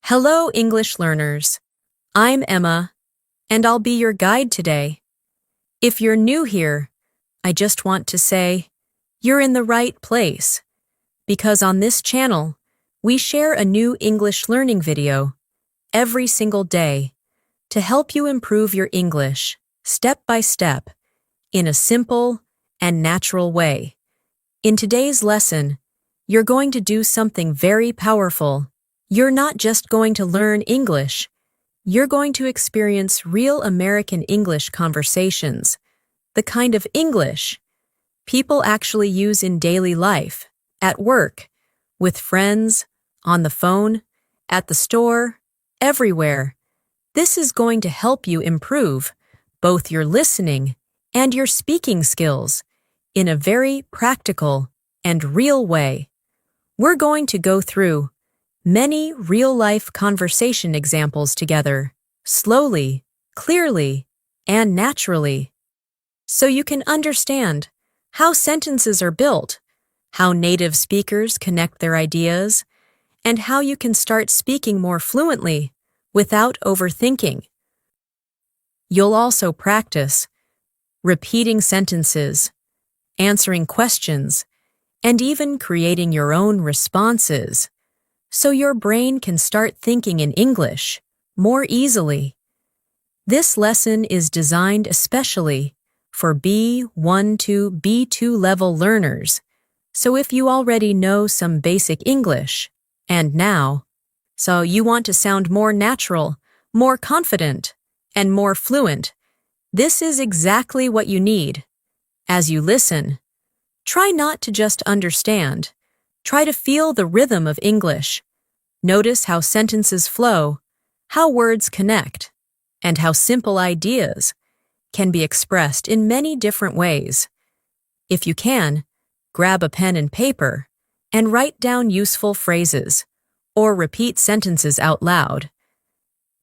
Hello, English learners. I'm Emma, and I'll be your guide today. If you're new here, I just want to say you're in the right place, because on this channel, we share a new English learning video every single day to help you improve your English step by step in a simple and natural way. In today's lesson, you're going to do something very powerful. You're not just going to learn English, you're going to experience real American English conversations, the kind of English people actually use in daily life, at work, with friends, on the phone, at the store, everywhere. This is going to help you improve both your listening and your speaking skills in a very practical and real way. We're going to go through many real-life conversation examples together, slowly, clearly, and naturally, so you can understand how sentences are built, how native speakers connect their ideas, and how you can start speaking more fluently without overthinking. You'll also practice repeating sentences, answering questions, and even creating your own responses, so your brain can start thinking in English more easily. This lesson is designed especially for B1-B2 level learners, so if you already know some basic English, and now, so you want to sound more natural, more confident, and more fluent, this is exactly what you need. As you listen, try not to just understand. Try to feel the rhythm of English. Notice how sentences flow, how words connect, and how simple ideas can be expressed in many different ways. If you can, grab a pen and paper and write down useful phrases or repeat sentences out loud.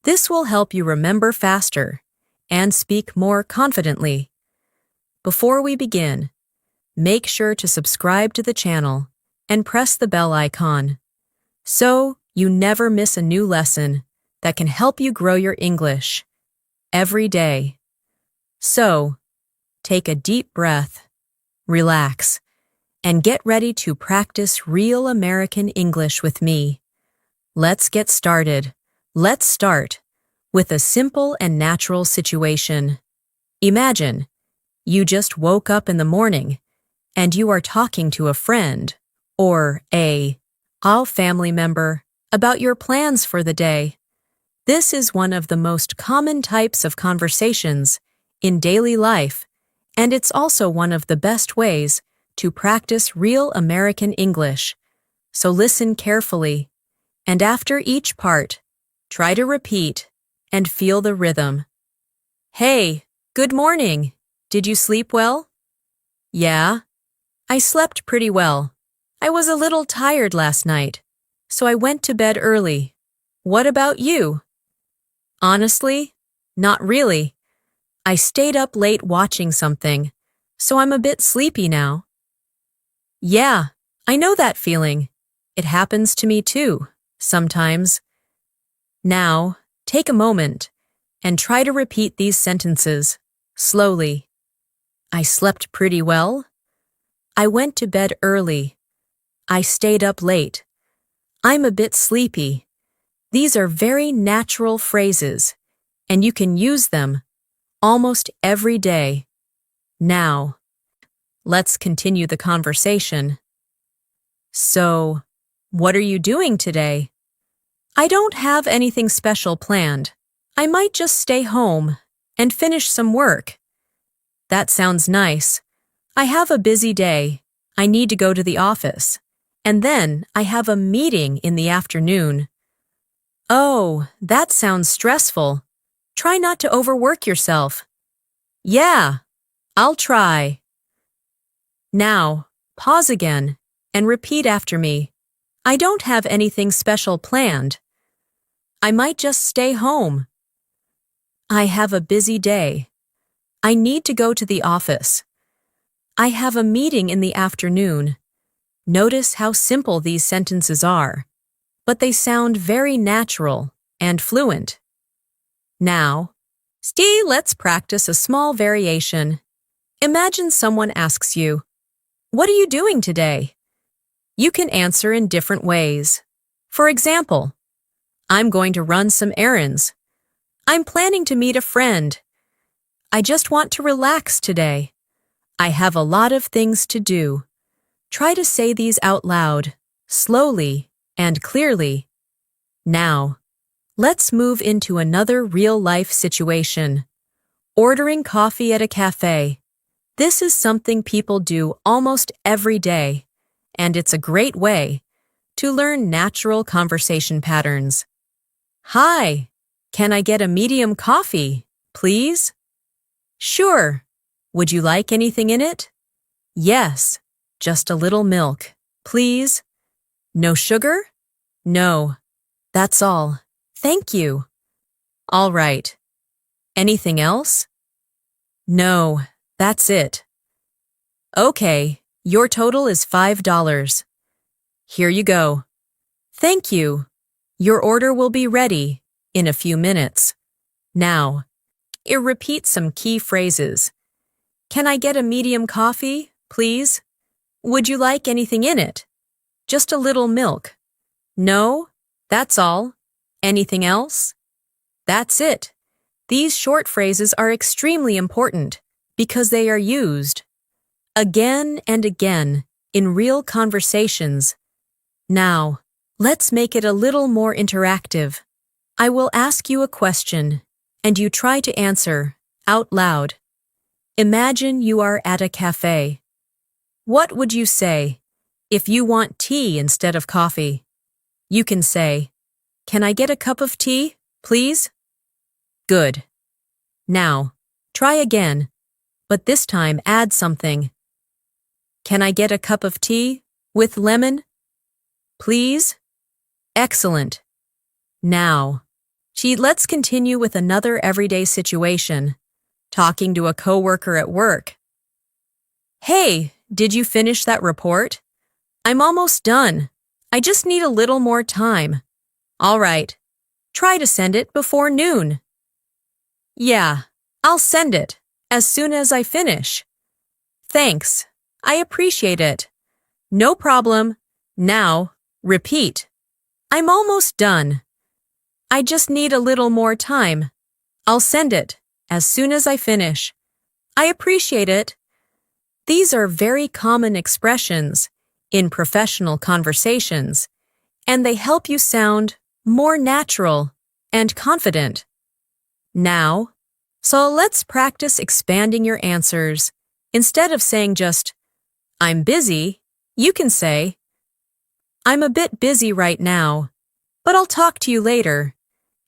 This will help you remember faster and speak more confidently. Before we begin, make sure to subscribe to the channel and press the bell icon so you never miss a new lesson that can help you grow your English every day. So, take a deep breath, relax, and get ready to practice real American English with me. Let's get started. Let's start with a simple and natural situation. Imagine you just woke up in the morning and you are talking to a friend or a family member about your plans for the day. This is one of the most common types of conversations in daily life, and it's also one of the best ways to practice real American English. So listen carefully, and after each part, try to repeat and feel the rhythm. Hey, good morning. Did you sleep well? Yeah, I slept pretty well. I was a little tired last night, so I went to bed early. What about you? Honestly, not really. I stayed up late watching something, so I'm a bit sleepy now. Yeah, I know that feeling. It happens to me too, sometimes. Now, take a moment and try to repeat these sentences slowly. I slept pretty well. I went to bed early. I stayed up late. I'm a bit sleepy. These are very natural phrases, and you can use them almost every day. Now, let's continue the conversation. So, what are you doing today? I don't have anything special planned. I might just stay home and finish some work. That sounds nice. I have a busy day. I need to go to the office. And then I have a meeting in the afternoon. Oh, that sounds stressful. Try not to overwork yourself. Yeah, I'll try. Now, pause again and repeat after me. I don't have anything special planned. I might just stay home. I have a busy day. I need to go to the office. I have a meeting in the afternoon. Notice how simple these sentences are. but they sound very natural and fluent. Now, let's practice a small variation. Imagine someone asks you, "What are you doing today?" You can answer in different ways. For example, "I'm going to run some errands." "I'm planning to meet a friend." "I just want to relax today." "I have a lot of things to do." Try to say these out loud, slowly and clearly. Now, let's move into another real-life situation. Ordering coffee at a cafe. This is something people do almost every day, and it's a great way to learn natural conversation patterns. "Hi, can I get a medium coffee, please?" "Sure. Would you like anything in it?" "Yes, just a little milk, please." "No sugar?" "No. That's all. Thank you." "All right. Anything else?" "No, that's it." "Okay, your total is $5. Here you go." "Thank you. Your order will be ready in a few minutes." Now, repeat some key phrases. "Can I get a medium coffee, please?" "Would you like anything in it?" "Just a little milk." "No, that's all. Anything else?" That's it. These short phrases are extremely important because they are used again and again in real conversations. Now, let's make it a little more interactive. I will ask you a question, and you try to answer out loud. Imagine you are at a cafe. What would you say if you want tea instead of coffee? You can say, "Can I get a cup of tea, please?" Good. Now, try again, but this time add something. "Can I get a cup of tea with lemon, please?" Excellent. Now, let's continue with another everyday situation. Talking to a coworker at work. "Hey, did you finish that report?" "I'm almost done. I just need a little more time." "All right. Try to send it before noon." "Yeah, I'll send it as soon as I finish." "Thanks. I appreciate it." "No problem. Now, repeat. I'm almost done. I just need a little more time. I'll send it as soon as I finish. I appreciate it." These are very common expressions in professional conversations, and they help you sound more natural and confident. Now, let's practice expanding your answers. Instead of saying just, "I'm busy," you can say, "I'm a bit busy right now, but I'll talk to you later."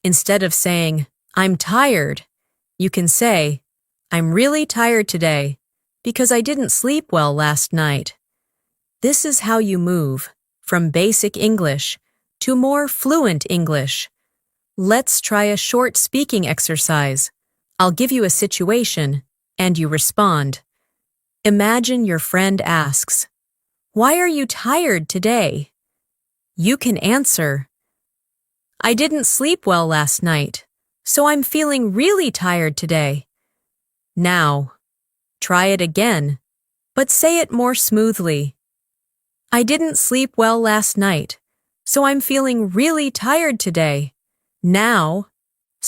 Instead of saying, "I'm tired," you can say, "I'm really tired today because I didn't sleep well last night." This is how you move from basic English to more fluent English. Let's try a short speaking exercise. I'll give you a situation, and you respond. Imagine your friend asks, "Why are you tired today?" You can answer, "I didn't sleep well last night, so I'm feeling really tired today." Now, try it again, but say it more smoothly. "I didn't sleep well last night, so I'm feeling really tired today." Now,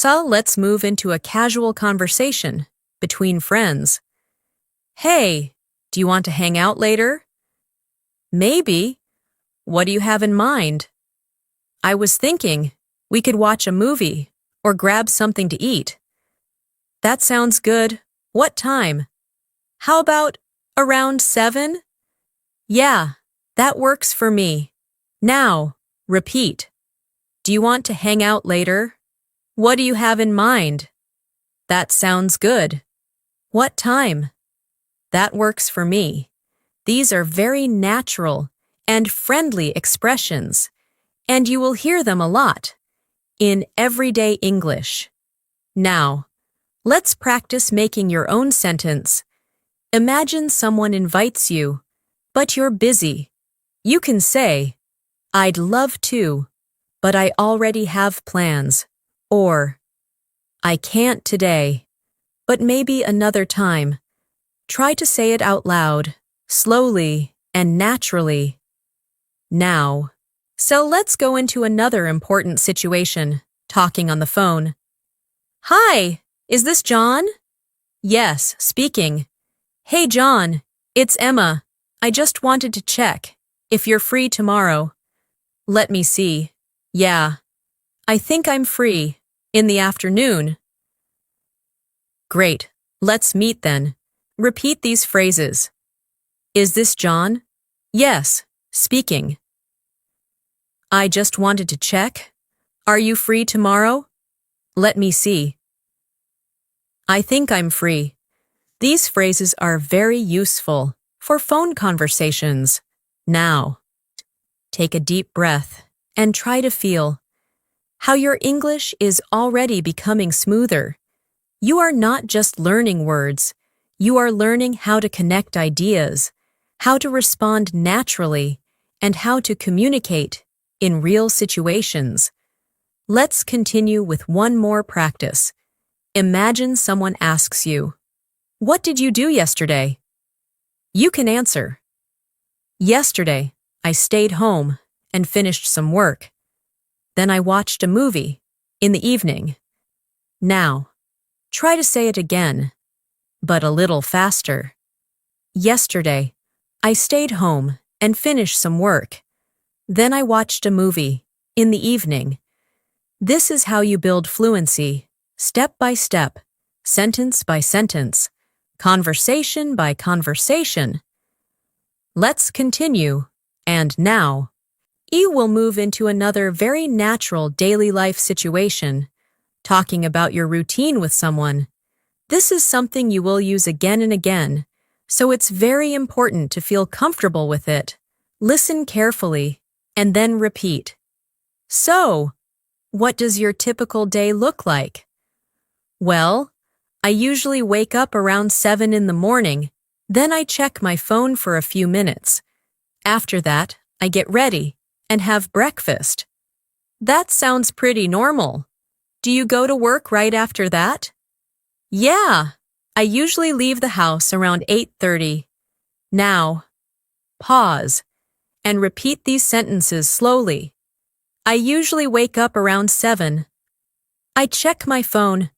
let's move into a casual conversation between friends. "Hey, do you want to hang out later?" "Maybe. What do you have in mind?" "I was thinking we could watch a movie or grab something to eat." "That sounds good. What time?" "How about around 7?" "Yeah, that works for me." Now, repeat. "Do you want to hang out later?" "What do you have in mind?" "That sounds good." "What time?" "That works for me." These are very natural and friendly expressions, and you will hear them a lot in everyday English. Now, let's practice making your own sentence. Imagine someone invites you, but you're busy. You can say, "I'd love to," but I already have plans. Or, I can't today, but maybe another time. Try to say it out loud, slowly and naturally. Now. So let's go into another important situation, talking on the phone. Hi, is this John? Yes, speaking. Hey John, it's Emma. I just wanted to check if you're free tomorrow. Let me see. Yeah, I think I'm free. In the afternoon. Great, let's meet then. Repeat these phrases. Is this John? Yes, speaking. I just wanted to check. Are you free tomorrow? Let me see. I think I'm free. These phrases are very useful for phone conversations. Now, take a deep breath and try to feel how your English is already becoming smoother. You are not just learning words, you are learning how to connect ideas, how to respond naturally, and how to communicate in real situations. Let's continue with one more practice. Imagine someone asks you, "What did you do yesterday?" You can answer, "Yesterday, I stayed home and finished some work. Then I watched a movie in the evening." Now, try to say it again, but a little faster. Yesterday, I stayed home and finished some work. Then I watched a movie in the evening. This is how you build fluency, step by step, sentence by sentence, conversation by conversation. Let's continue, and now, you will move into another very natural daily life situation, talking about your routine with someone. This is something you will use again and again, so it's very important to feel comfortable with it. Listen carefully, and then repeat. So, what does your typical day look like? Well, I usually wake up around 7 in the morning, then I check my phone for a few minutes. After that, I get ready and have breakfast. That sounds pretty normal. Do you go to work right after that? Yeah, I usually leave the house around 8:30. Now, pause and repeat these sentences slowly. I usually wake up around 7. I check my phone.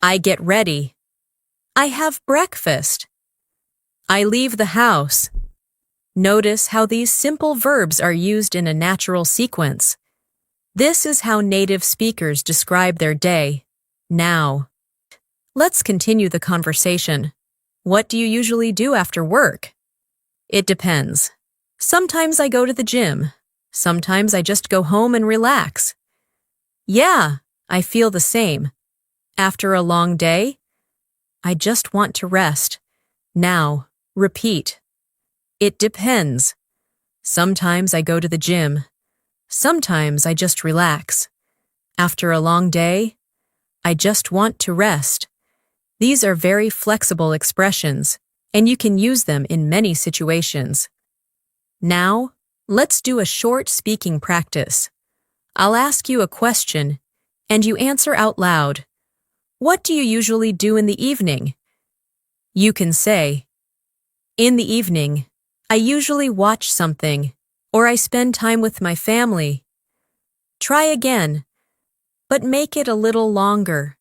I get ready. I have breakfast. I leave the house. Notice how these simple verbs are used in a natural sequence. This is how native speakers describe their day. Now, let's continue the conversation. What do you usually do after work? It depends. Sometimes I go to the gym. Sometimes I just go home and relax. Yeah, I feel the same. After a long day, I just want to rest. Now, repeat. It depends. Sometimes I go to the gym. Sometimes I just relax. After a long day, I just want to rest. These are very flexible expressions, and you can use them in many situations. Now, let's do a short speaking practice. I'll ask you a question, and you answer out loud. What do you usually do in the evening? You can say, in the evening, I usually watch something, or I spend time with my family. Try again, but make it a little longer.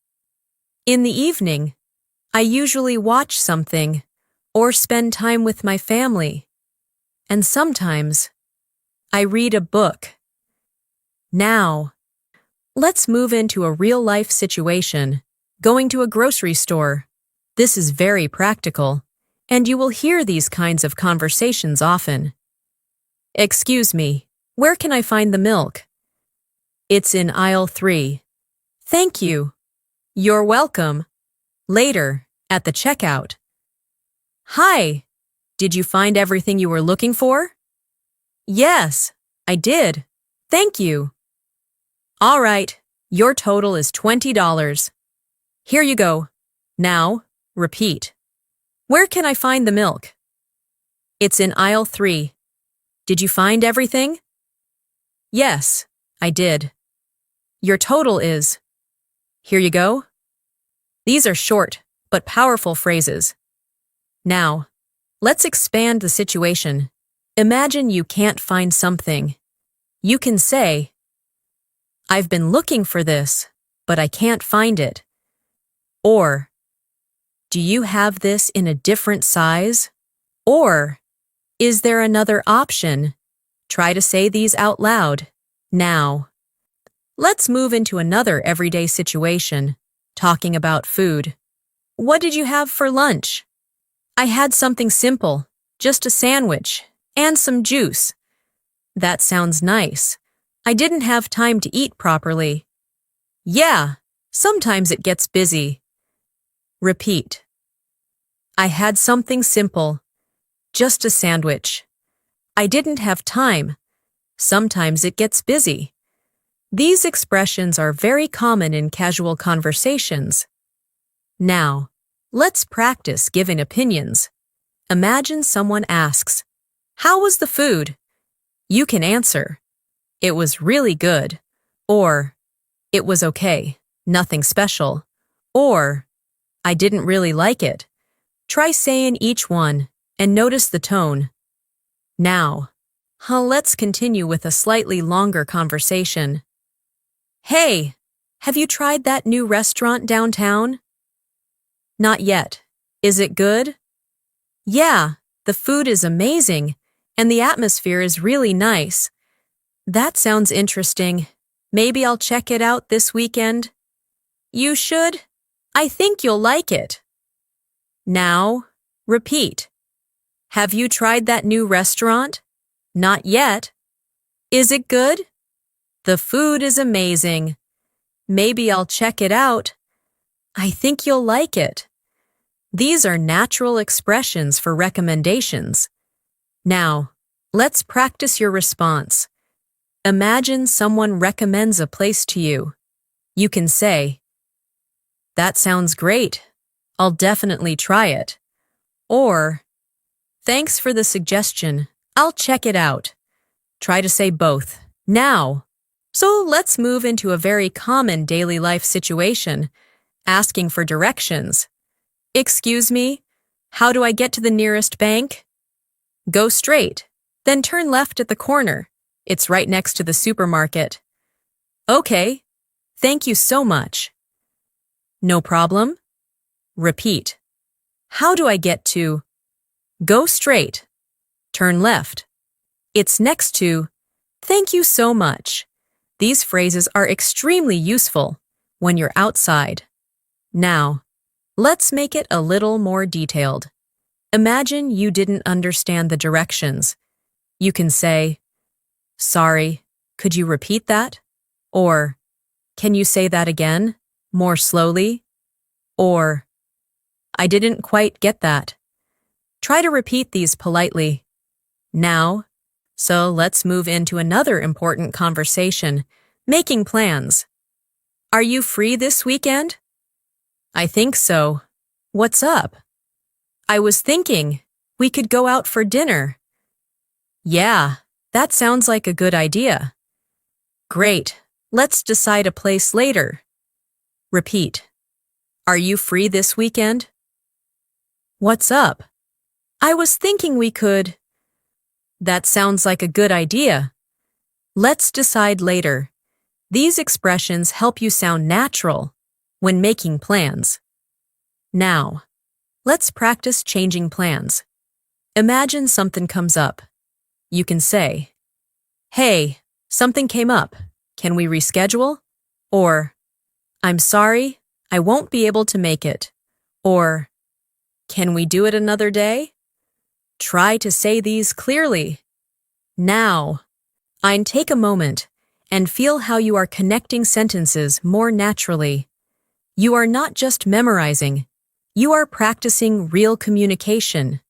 In the evening, I usually watch something, or spend time with my family. And sometimes, I read a book. Now, let's move into a real-life situation, going to a grocery store. This is very practical, and you will hear these kinds of conversations often. Excuse me, where can I find the milk? It's in aisle 3. Thank you. You're welcome. Later, at the checkout. Hi, did you find everything you were looking for? Yes, I did. Thank you. All right, your total is $20. Here you go. Now, repeat. Where can I find the milk? It's in aisle 3. Did you find everything? Yes, I did. Your total is. Here you go. These are short but powerful phrases. Now, let's expand the situation. Imagine you can't find something. You can say, I've been looking for this, but I can't find it. Or, do you have this in a different size? Or, is there another option? Try to say these out loud. Now, let's move into another everyday situation, talking about food. What did you have for lunch? I had something simple, just a sandwich and some juice. That sounds nice. I didn't have time to eat properly. Yeah, sometimes it gets busy. Repeat. I had something simple, just a sandwich. I didn't have time. Sometimes it gets busy. These expressions are very common in casual conversations. Now, let's practice giving opinions. Imagine someone asks, How was the food? You can answer, It was really good, or It was okay, nothing special, or I didn't really like it. Try saying each one and notice the tone. Now, let's continue with a slightly longer conversation. Hey, have you tried that new restaurant downtown? Not yet. Is it good? Yeah, the food is amazing, and the atmosphere is really nice. That sounds interesting. Maybe I'll check it out this weekend. You should. I think you'll like it. Now, repeat. Have you tried that new restaurant? Not yet. Is it good? The food is amazing. Maybe I'll check it out. I think you'll like it. These are natural expressions for recommendations. Now, let's practice your response. Imagine someone recommends a place to you. You can say, That sounds great. I'll definitely try it. Or, Thanks for the suggestion. I'll check it out. Try to say both. Now. So let's move into a very common daily life situation, asking for directions. Excuse me, how do I get to the nearest bank? Go straight, then turn left at the corner. It's right next to the supermarket. Okay, thank you so much. No problem. Repeat. How do I get to? Go straight. Turn left. It's next to. Thank you so much. These phrases are extremely useful when you're outside. Now, let's make it a little more detailed. Imagine you didn't understand the directions. You can say, Sorry, could you repeat that? Or, Can you say that again, more slowly? Or, I didn't quite get that. Try to repeat these politely. Now, so let's move into another important conversation, making plans. Are you free this weekend? I think so. What's up? I was thinking we could go out for dinner. Yeah, that sounds like a good idea. Great, let's decide a place later. Repeat. Are you free this weekend? What's up? I was thinking we could. That sounds like a good idea. Let's decide later. These expressions help you sound natural when making plans. Now, let's practice changing plans. Imagine something comes up. You can say, Hey, something came up. Can we reschedule? Or, I'm sorry, I won't be able to make it. Or, Can we do it another day? Try to say these clearly. Now, take a moment and feel how you are connecting sentences more naturally. You are not just memorizing, you are practicing real communication.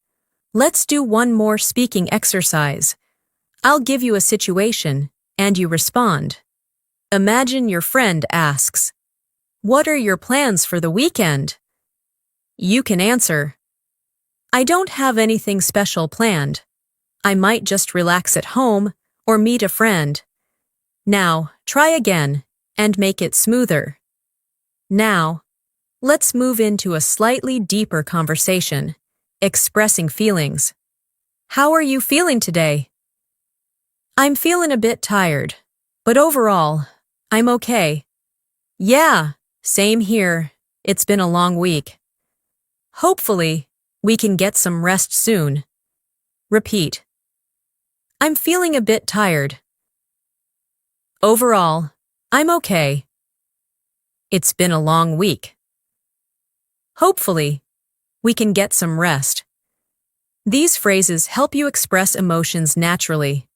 Let's do one more speaking exercise. I'll give you a situation, and you respond. Imagine your friend asks, What are your plans for the weekend? You can answer, I don't have anything special planned. I might just relax at home or meet a friend. Now, try again and make it smoother. Now, let's move into a slightly deeper conversation, expressing feelings. How are you feeling today? I'm feeling a bit tired, but overall, I'm okay. Yeah, same here. It's been a long week. Hopefully, we can get some rest soon. Repeat. I'm feeling a bit tired. Overall, I'm okay. It's been a long week. Hopefully, we can get some rest. These phrases help you express emotions naturally.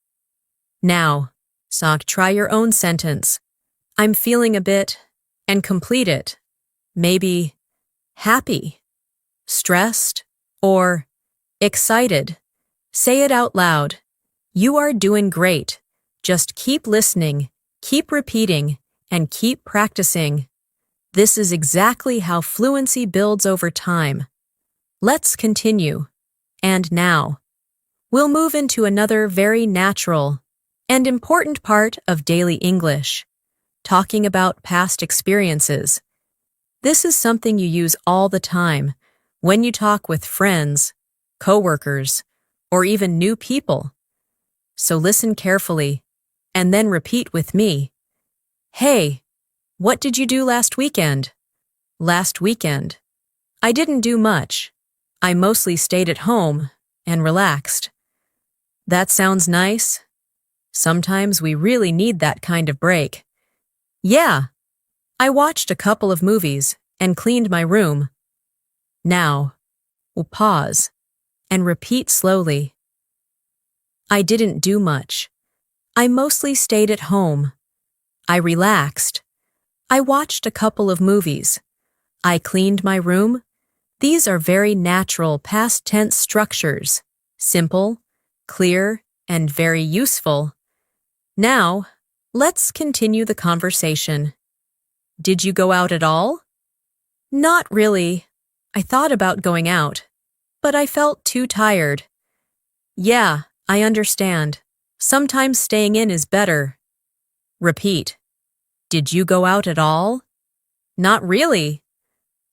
Now, try your own sentence. I'm feeling a bit, and complete it. Maybe happy, stressed, or excited. Say it out loud. You are doing great. Just keep listening, keep repeating, and keep practicing. This is exactly how fluency builds over time. Let's continue. And now, we'll move into another very natural and important part of daily English, talking about past experiences. This is something you use all the time when you talk with friends, coworkers, or even new people. So listen carefully and then repeat with me. Hey, what did you do last weekend? Last weekend. I didn't do much. I mostly stayed at home and relaxed. That sounds nice. Sometimes we really need that kind of break. Yeah, I watched a couple of movies and cleaned my room. Now, we'll pause and repeat slowly. I didn't do much. I mostly stayed at home. I relaxed. I watched a couple of movies. I cleaned my room. These are very natural past tense structures, simple, clear, and very useful. Now, let's continue the conversation. Did you go out at all? Not really. I thought about going out, but I felt too tired. Yeah, I understand. Sometimes staying in is better. Repeat. Did you go out at all? Not really.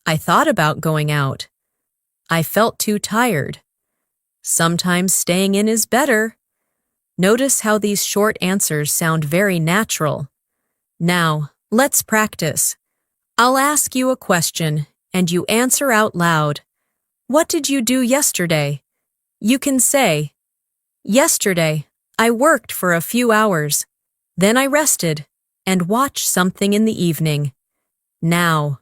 I thought about going out. I felt too tired. Sometimes staying in is better. Notice how these short answers sound very natural. Now, let's practice. I'll ask you a question, and you answer out loud. What did you do yesterday? You can say, yesterday, I worked for a few hours. Then I rested and watched something in the evening. Now,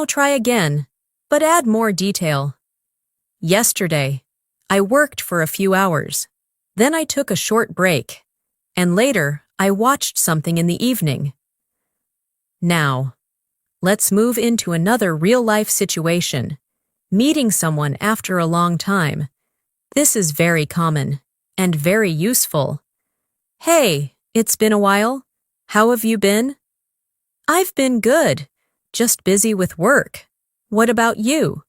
try again, but add more detail. Yesterday, I worked for a few hours. Then I took a short break, and later I watched something in the evening. Now, let's move into another real-life situation, meeting someone after a long time. This is very common and very useful. Hey, it's been a while. How have you been? I've been good, just busy with work. What about you?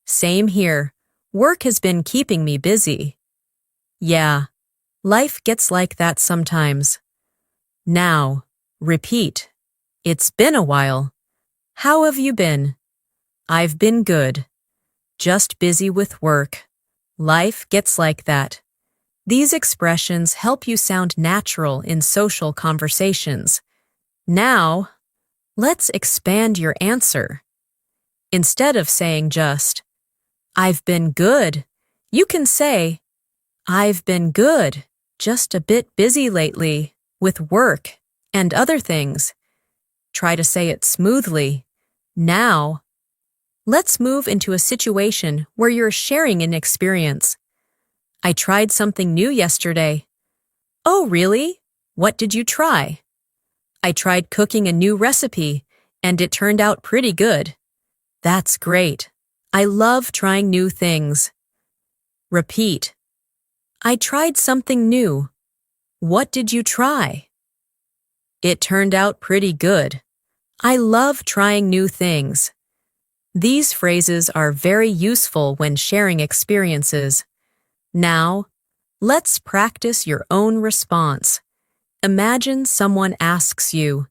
Same here. Work has been keeping me busy. Yeah, life gets like that sometimes. Now, repeat. It's been a while. How have you been? I've been good. Just busy with work. Life gets like that. These expressions help you sound natural in social conversations. Now, let's expand your answer. Instead of saying just, I've been good, you can say, I've been good, just a bit busy lately with work and other things. Try to say it smoothly. Now, let's move into a situation where you're sharing an experience. I tried something new yesterday. Oh, really? What did you try? I tried cooking a new recipe, and it turned out pretty good. That's great. I love trying new things. Repeat. I tried something new. What did you try? It turned out pretty good. I love trying new things. These phrases are very useful when sharing experiences. Now, let's practice your own response. Imagine someone asks you,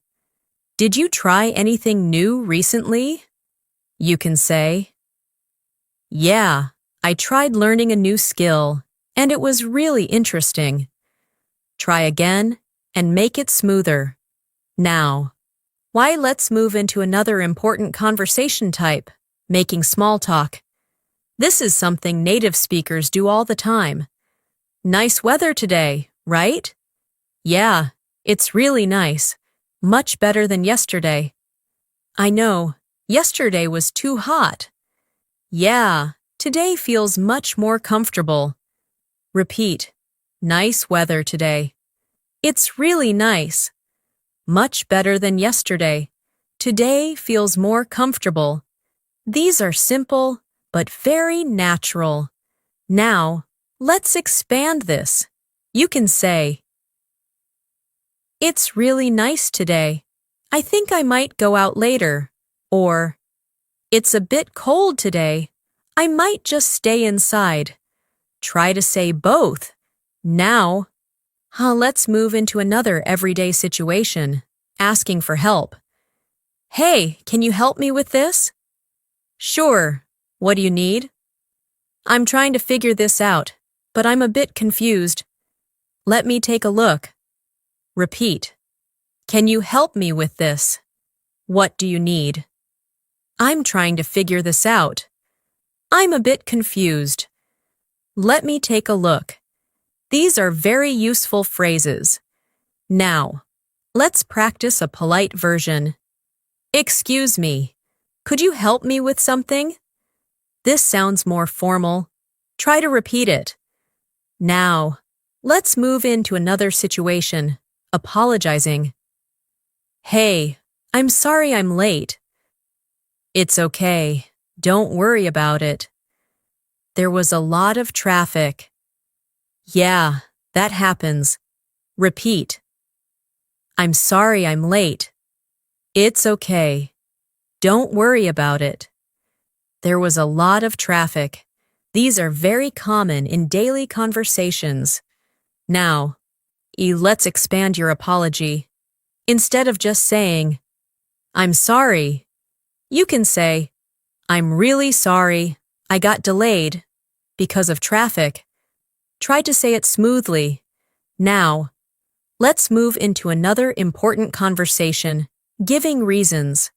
"Did you try anything new recently?" You can say, "Yeah, I tried learning a new skill, and it was really interesting." Try again and make it smoother. Now, let's move into another important conversation type, making small talk. This is something native speakers do all the time. "Nice weather today, right?" "Yeah, it's really nice. Much better than yesterday." "I know, yesterday was too hot." "Yeah, today feels much more comfortable." Repeat, "Nice weather today." "It's really nice." Much better than yesterday. Today feels more comfortable. These are simple, but very natural. Now, let's expand this. You can say, "It's really nice today. I think I might go out later." Or, "It's a bit cold today. I might just stay inside." Try to say both. Now, let's move into another everyday situation, asking for help. "Hey, can you help me with this?" "Sure. What do you need?" "I'm trying to figure this out, but I'm a bit confused." "Let me take a look." Repeat. "Can you help me with this?" "What do you need?" "I'm trying to figure this out." "I'm a bit confused." "Let me take a look." These are very useful phrases. Now, let's practice a polite version. "Excuse me, could you help me with something?" This sounds more formal. Try to repeat it. Now, let's move into another situation, apologizing. "Hey, I'm sorry I'm late." "It's okay. Don't worry about it." "There was a lot of traffic." "Yeah, that happens." Repeat. "I'm sorry I'm late." "It's okay. Don't worry about it." "There was a lot of traffic." These are very common in daily conversations. Now, let's expand your apology. Instead of just saying, "I'm sorry," you can say, "I'm really sorry. I got delayed because of traffic." Try to say it smoothly. Now, let's move into another important conversation, giving reasons.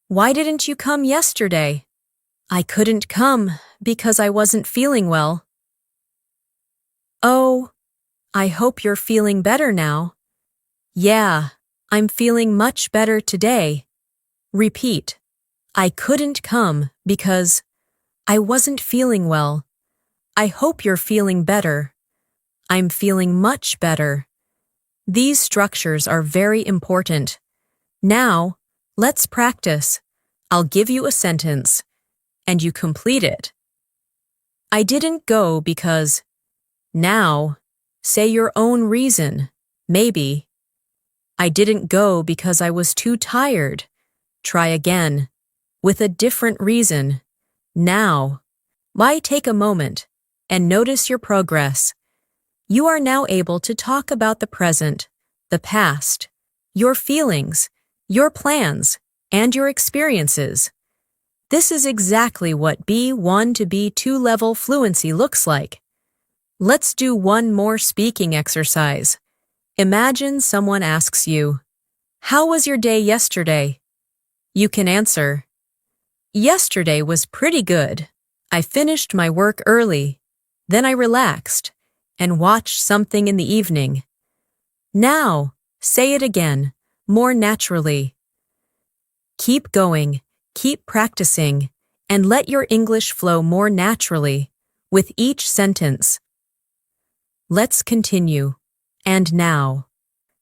"Why didn't you come yesterday?" "I couldn't come because I wasn't feeling well." "Oh, I hope you're feeling better now." "Yeah, I'm feeling much better today." Repeat. "I couldn't come because I wasn't feeling well." "I hope you're feeling better." "I'm feeling much better." These structures are very important. Now, let's practice. I'll give you a sentence, and you complete it. "I didn't go because..." Now, say your own reason. Maybe, "I didn't go because I was too tired." Try again, with a different reason. Now, take a moment and notice your progress. You are now able to talk about the present, the past, your feelings, your plans, and your experiences. This is exactly what B1 to B2 level fluency looks like. Let's do one more speaking exercise. Imagine someone asks you, "How was your day yesterday?" You can answer, "Yesterday was pretty good. I finished my work early. Then I relaxed and watched something in the evening." Now, say it again, more naturally. Keep going, keep practicing, and let your English flow more naturally with each sentence. Let's continue. And now,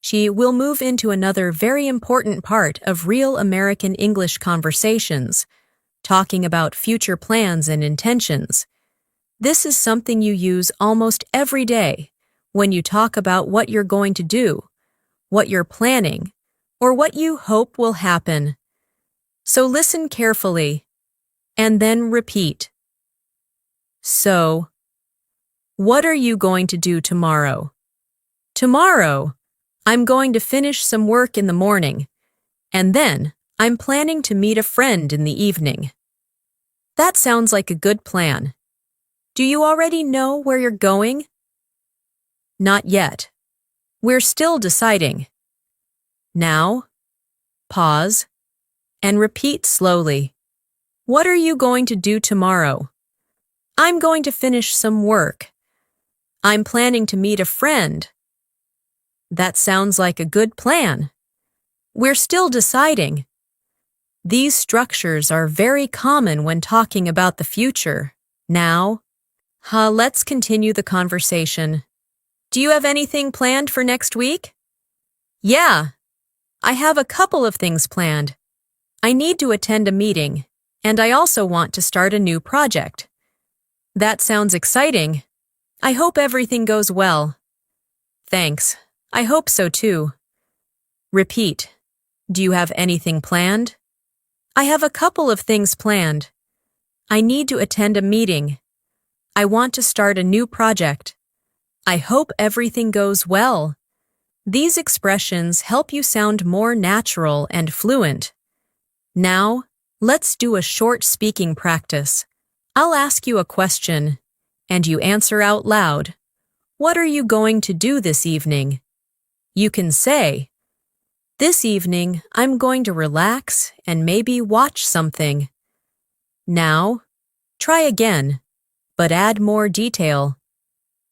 she will move into another very important part of real American English conversations, talking about future plans and intentions. This is something you use almost every day when you talk about what you're going to do, what you're planning, or what you hope will happen. So listen carefully, and then repeat. So, what are you going to do tomorrow? Tomorrow, I'm going to finish some work in the morning, and then I'm planning to meet a friend in the evening. That sounds like a good plan. Do you already know where you're going? Not yet. We're still deciding. Now, pause, and repeat slowly. What are you going to do tomorrow? I'm going to finish some work. I'm planning to meet a friend. That sounds like a good plan. We're still deciding. These structures are very common when talking about the future. Now, let's continue the conversation. Do you have anything planned for next week? Yeah, I have a couple of things planned. I need to attend a meeting, and I also want to start a new project. That sounds exciting. I hope everything goes well. Thanks. I hope so too. Repeat. Do you have anything planned? I have a couple of things planned. I need to attend a meeting. I want to start a new project. I hope everything goes well. These expressions help you sound more natural and fluent. Now, let's do a short speaking practice. I'll ask you a question, and you answer out loud. What are you going to do this evening? You can say, "This evening, I'm going to relax and maybe watch something." Now, try again, but add more detail.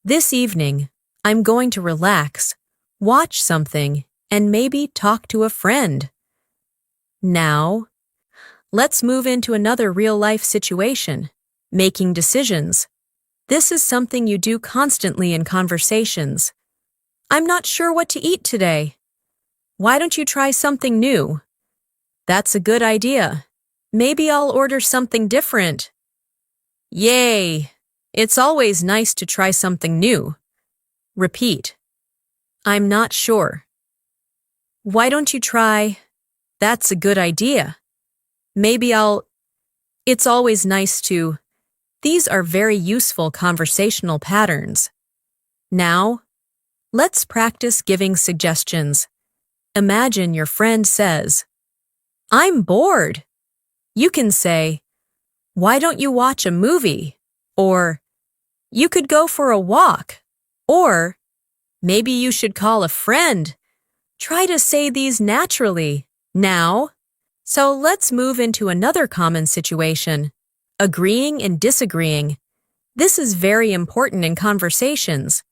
This evening, I'm going to relax, watch something, and maybe talk to a friend. Now, let's move into another real-life situation, making decisions. This is something you do constantly in conversations. I'm not sure what to eat today. Why don't you try something new? That's a good idea. Maybe I'll order something different. Yay! It's always nice to try something new. Repeat. I'm not sure. Why don't you try? That's a good idea. Maybe It's always nice to. These are very useful conversational patterns. Now, let's practice giving suggestions. Imagine your friend says, "I'm bored." You can say, "Why don't you watch a movie?" Or, "You could go for a walk." Or, "Maybe you should call a friend." Try to say these naturally. Now, so let's move into another common situation, agreeing and disagreeing. This is very important in conversations.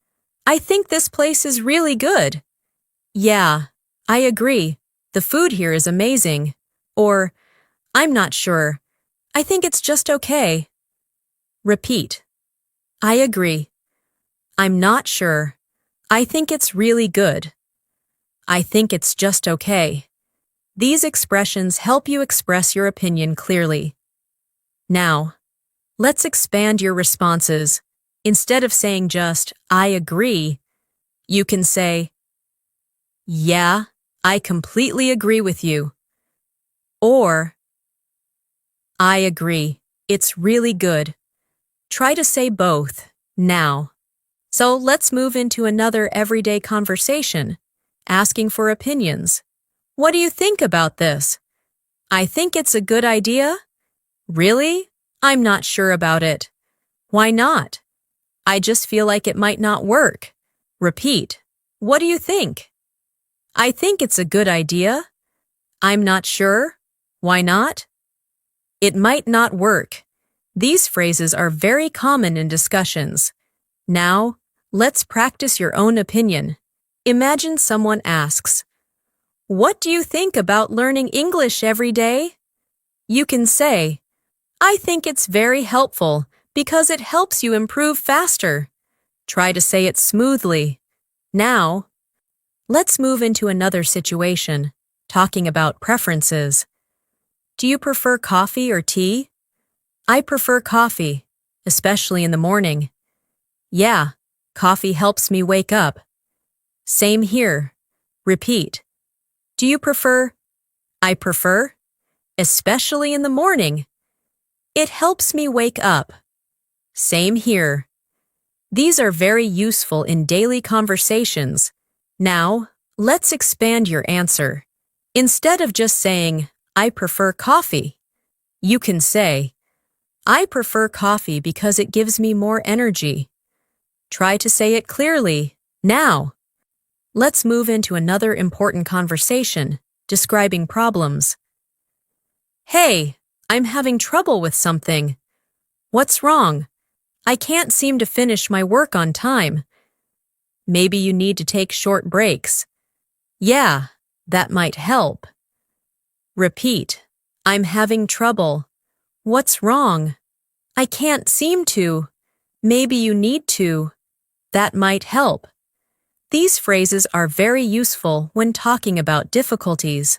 I think this place is really good. Yeah, I agree. The food here is amazing. Or, I'm not sure. I think it's just okay. Repeat. I agree. I'm not sure. I think it's really good. I think it's just okay. These expressions help you express your opinion clearly. Now, let's expand your responses. Instead of saying just, "I agree," you can say, "Yeah, I completely agree with you." Or, "I agree. It's really good." Try to say both, now. So let's move into another everyday conversation, asking for opinions. What do you think about this? I think it's a good idea. Really? I'm not sure about it. Why not? I just feel like it might not work. Repeat. What do you think? I think it's a good idea. I'm not sure. Why not? It might not work. These phrases are very common in discussions. Now, let's practice your own opinion. Imagine someone asks, "What do you think about learning English every day?" You can say, "I think it's very helpful because it helps you improve faster." Try to say it smoothly. Now, let's move into another situation, talking about preferences. Do you prefer coffee or tea? I prefer coffee, especially in the morning. Yeah, coffee helps me wake up. Same here. Repeat. Do you prefer? I prefer, especially in the morning. It helps me wake up. Same here. These are very useful in daily conversations. Now, Let's expand your answer. Instead of just saying, I prefer coffee, you can say, I prefer coffee because it gives me more energy. Try to say it clearly, now. Let's move into another important conversation, describing problems. Hey, I'm having trouble with something. What's wrong? I can't seem to finish my work on time. Maybe you need to take short breaks. Yeah, that might help. Repeat. I'm having trouble. What's wrong? I can't seem to. Maybe you need to. That might help. These phrases are very useful when talking about difficulties.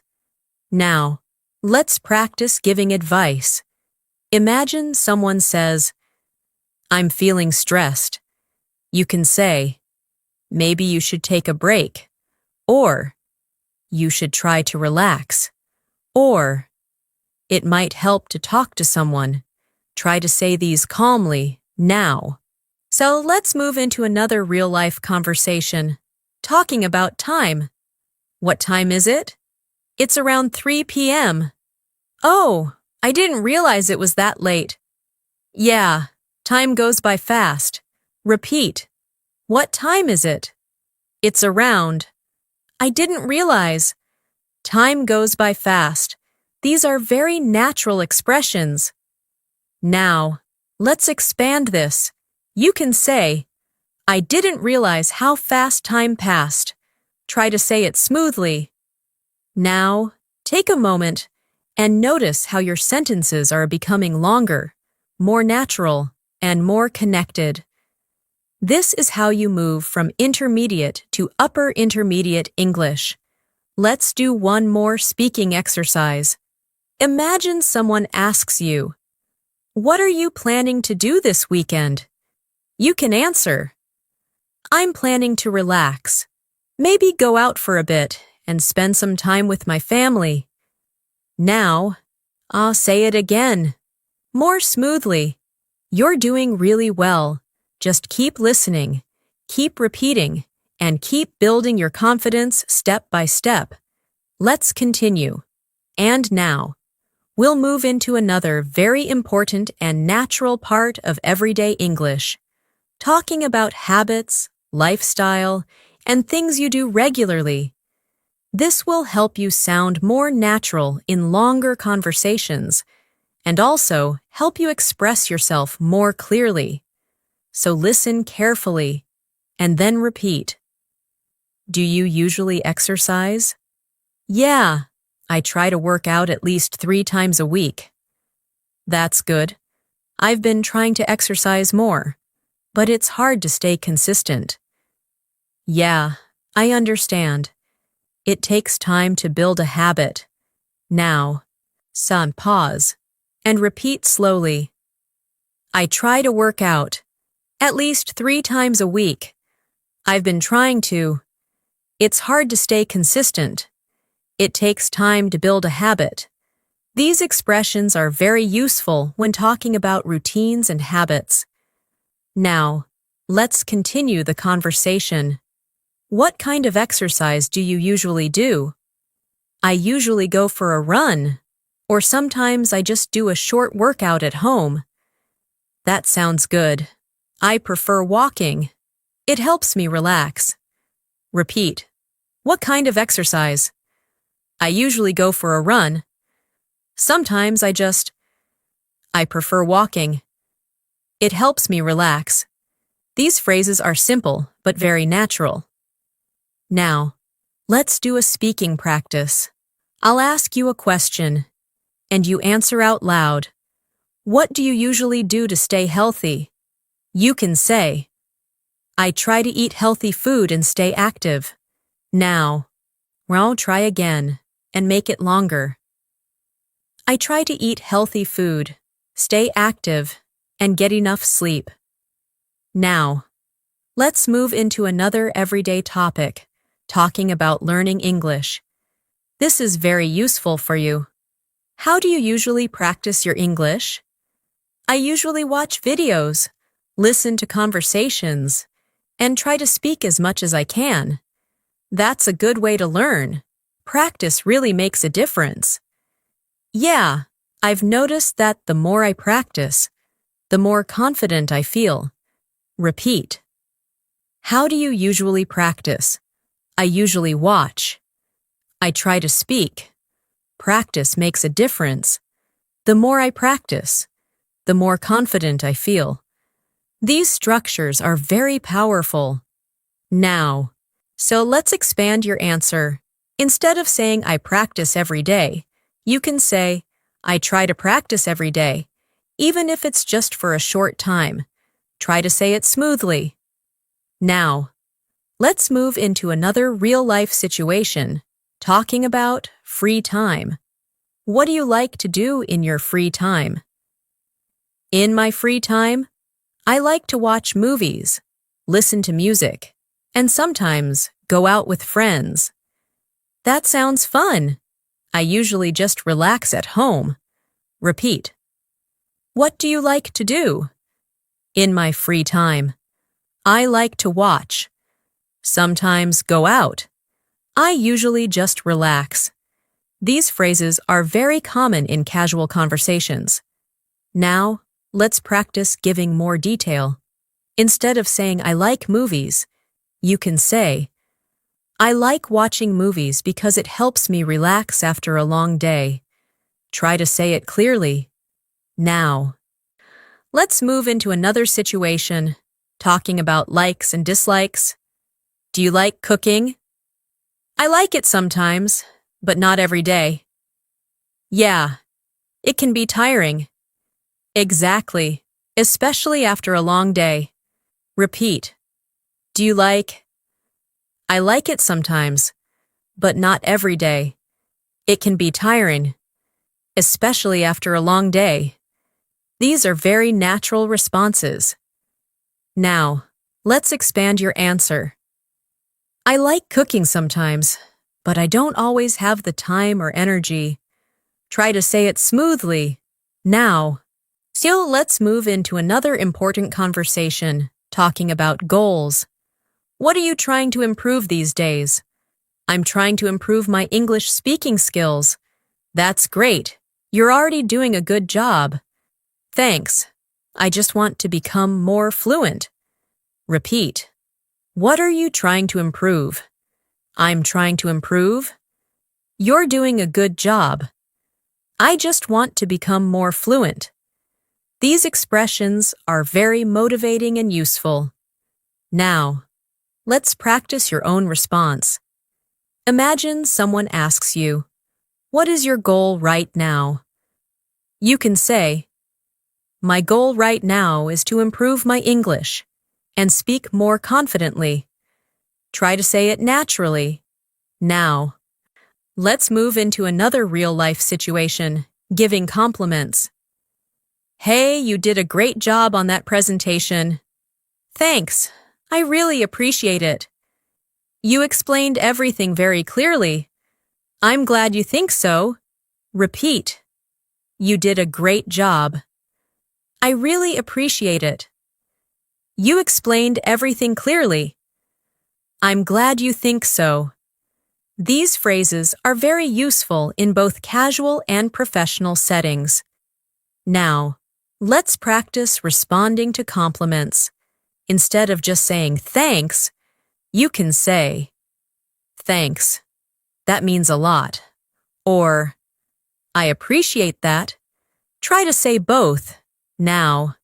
Now, let's practice giving advice. Imagine someone says, I'm feeling stressed. You can say, maybe you should take a break, or you should try to relax, or it might help to talk to someone. Try to say these calmly, now. So let's move into another real-life conversation, talking about time. What time is it? It's around 3 p.m. Oh, I didn't realize it was that late. Yeah, time goes by fast. Repeat. What time is it? It's around. I didn't realize. Time goes by fast. These are very natural expressions. Now, let's expand this. You can say, I didn't realize how fast time passed. Try to say it smoothly. Now, take a moment and notice how your sentences are becoming longer, more natural, and more connected. This is how you move from intermediate to upper intermediate English. Let's do one more speaking exercise. Imagine someone asks you, what are you planning to do this weekend? You can answer, I'm planning to relax. Maybe go out for a bit and spend some time with my family. Now, I'll say it again, more smoothly. You're doing really well. Just keep listening, keep repeating, and keep building your confidence step by step. Let's continue. And now, we'll move into another very important and natural part of everyday English, talking about habits, lifestyle, and things you do regularly. This will help you sound more natural in longer conversations and also help you express yourself more clearly. So listen carefully and then repeat. Do you usually exercise? Yeah, I try to work out at least 3 times a week. That's good. I've been trying to exercise more, but it's hard to stay consistent. Yeah, I understand. It takes time to build a habit. Now, pause and repeat slowly. I try to work out at least 3 times a week. I've been trying to. It's hard to stay consistent. It takes time to build a habit. These expressions are very useful when talking about routines and habits. Now, let's continue the conversation. What kind of exercise do you usually do? I usually go for a run, or sometimes I just do a short workout at home. That sounds good. I prefer walking. It helps me relax. Repeat. What kind of exercise? I usually go for a run. Sometimes I prefer walking. It helps me relax. These phrases are simple but very natural. Now, let's do a speaking practice. I'll ask you a question, and you answer out loud. What do you usually do to stay healthy? You can say, I try to eat healthy food and stay active. Now, I'll try again and make it longer. I try to eat healthy food, stay active, and get enough sleep. Now, let's move into another everyday topic, talking about learning English. This is very useful for you. How do you usually practice your English? I usually watch videos, listen to conversations, and try to speak as much as I can. That's a good way to learn. Practice really makes a difference. Yeah, I've noticed that the more I practice, the more confident I feel. Repeat. How do you usually practice? I usually watch. I try to speak. Practice makes a difference. The more I practice, the more confident I feel. These structures are very powerful. Now, so let's expand your answer. Instead of saying I practice every day, you can say I try to practice every day, even if it's just for a short time. Try to say it smoothly. Now, let's move into another real-life situation, talking about free time. What do you like to do in your free time? In my free time, I like to watch movies, listen to music, and sometimes go out with friends. That sounds fun. I usually just relax at home. Repeat. What do you like to do? In my free time, I like to watch. Sometimes go out. I usually just relax. These phrases are very common in casual conversations. Now, let's practice giving more detail. Instead of saying I like movies, you can say, I like watching movies because it helps me relax after a long day. Try to say it clearly. Now, let's move into another situation, talking about likes and dislikes. Do you like cooking? I like it sometimes, but not every day. Yeah, it can be tiring. Exactly, especially after a long day. Repeat. Do you like? I like it sometimes, but not every day. It can be tiring, especially after a long day. These are very natural responses. Now, let's expand your answer. I like cooking sometimes, but I don't always have the time or energy. Try to say it smoothly. Now, so let's move into another important conversation, talking about goals. What are you trying to improve these days? I'm trying to improve my English speaking skills. That's great. You're already doing a good job. Thanks. I just want to become more fluent. Repeat. What are you trying to improve? I'm trying to improve. You're doing a good job. I just want to become more fluent. These expressions are very motivating and useful. Now, let's practice your own response. Imagine someone asks you, what is your goal right now? You can say, my goal right now is to improve my English and speak more confidently. Try to say it naturally. Now, let's move into another real-life situation, giving compliments. Hey, you did a great job on that presentation. Thanks. I really appreciate it. You explained everything very clearly. I'm glad you think so. Repeat. You did a great job. I really appreciate it. You explained everything clearly. I'm glad you think so. These phrases are very useful in both casual and professional settings. Now, let's practice responding to compliments. Instead of just saying thanks, you can say, thanks. That means a lot. Or, I appreciate that. Try to say both. Now,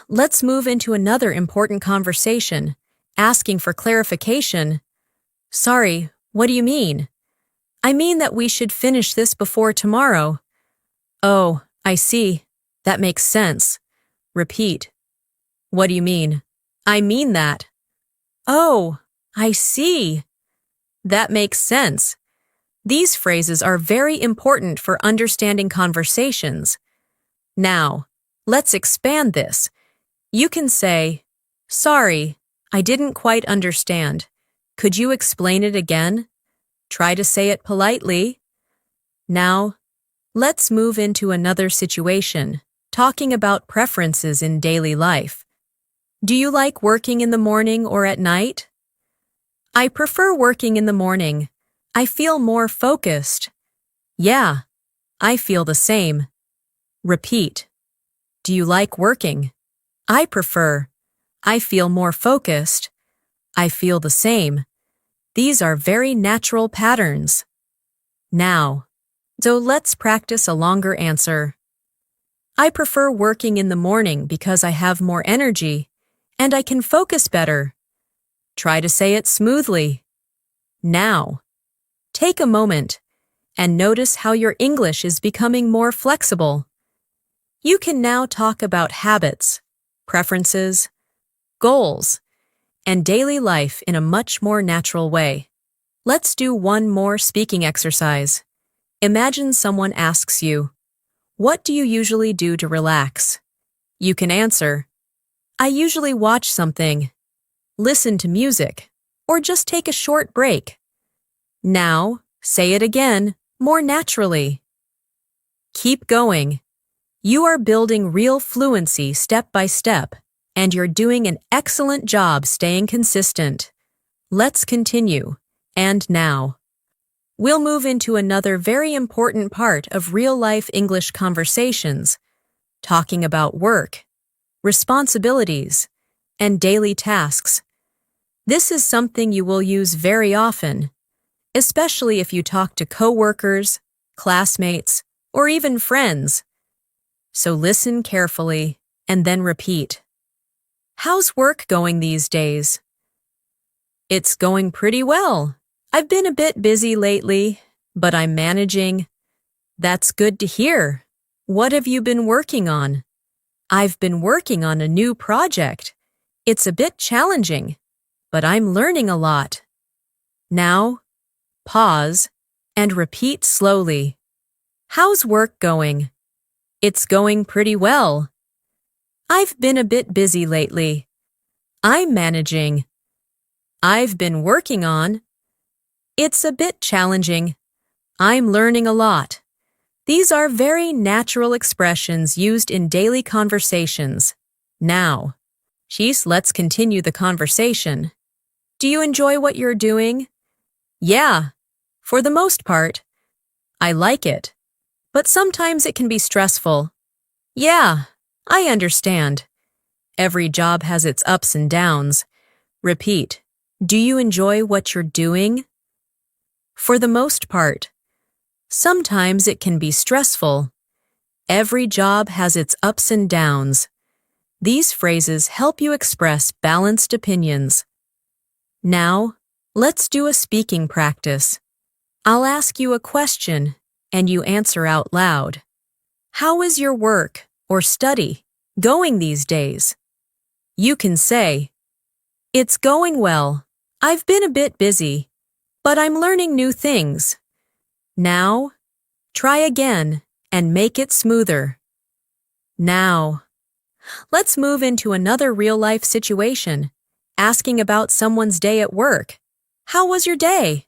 let's move into another important conversation, asking for clarification. Sorry, what do you mean? I mean that we should finish this before tomorrow. Oh, I see. That makes sense. Repeat. What do you mean? I mean that. Oh, I see. That makes sense. These phrases are very important for understanding conversations. Now, let's expand this. You can say, sorry, I didn't quite understand. Could you explain it again? Try to say it politely. Now, let's move into another situation, talking about preferences in daily life. Do you like working in the morning or at night? I prefer working in the morning. I feel more focused. Yeah, I feel the same. Repeat. Do you like working? I prefer. I feel more focused. I feel the same. These are very natural patterns. Now, so let's practice a longer answer. I prefer working in the morning because I have more energy and I can focus better. Try to say it smoothly. Now, take a moment and notice how your English is becoming more flexible. You can now talk about habits, preferences, goals, and daily life in a much more natural way. Let's do one more speaking exercise. Imagine someone asks you, "What do you usually do to relax?" You can answer, "I usually watch something, listen to music, or just take a short break." Now, say it again, more naturally. Keep going. You are building real fluency step by step, and you're doing an excellent job staying consistent. Let's continue. And now, we'll move into another very important part of real-life English conversations, talking about work, responsibilities, and daily tasks. This is something you will use very often, especially if you talk to coworkers, classmates, or even friends. So listen carefully and then repeat. How's work going these days? It's going pretty well. I've been a bit busy lately, but I'm managing. That's good to hear. What have you been working on? I've been working on a new project. It's a bit challenging, but I'm learning a lot. Now, pause and repeat slowly. How's work going? It's going pretty well. I've been a bit busy lately. I'm managing. I've been working on. It's a bit challenging. I'm learning a lot. These are very natural expressions used in daily conversations. Now, let's continue the conversation. Do you enjoy what you're doing? Yeah, for the most part. I like it. But sometimes it can be stressful. Yeah, I understand. Every job has its ups and downs. Repeat. Do you enjoy what you're doing? For the most part. Sometimes it can be stressful. Every job has its ups and downs. These phrases help you express balanced opinions. Now, let's do a speaking practice. I'll ask you a question, and you answer out loud. How is your work or study going these days? You can say, "It's going well. I've been a bit busy, but I'm learning new things." Now, try again and make it smoother. Now, let's move into another real-life situation, asking about someone's day at work. How was your day?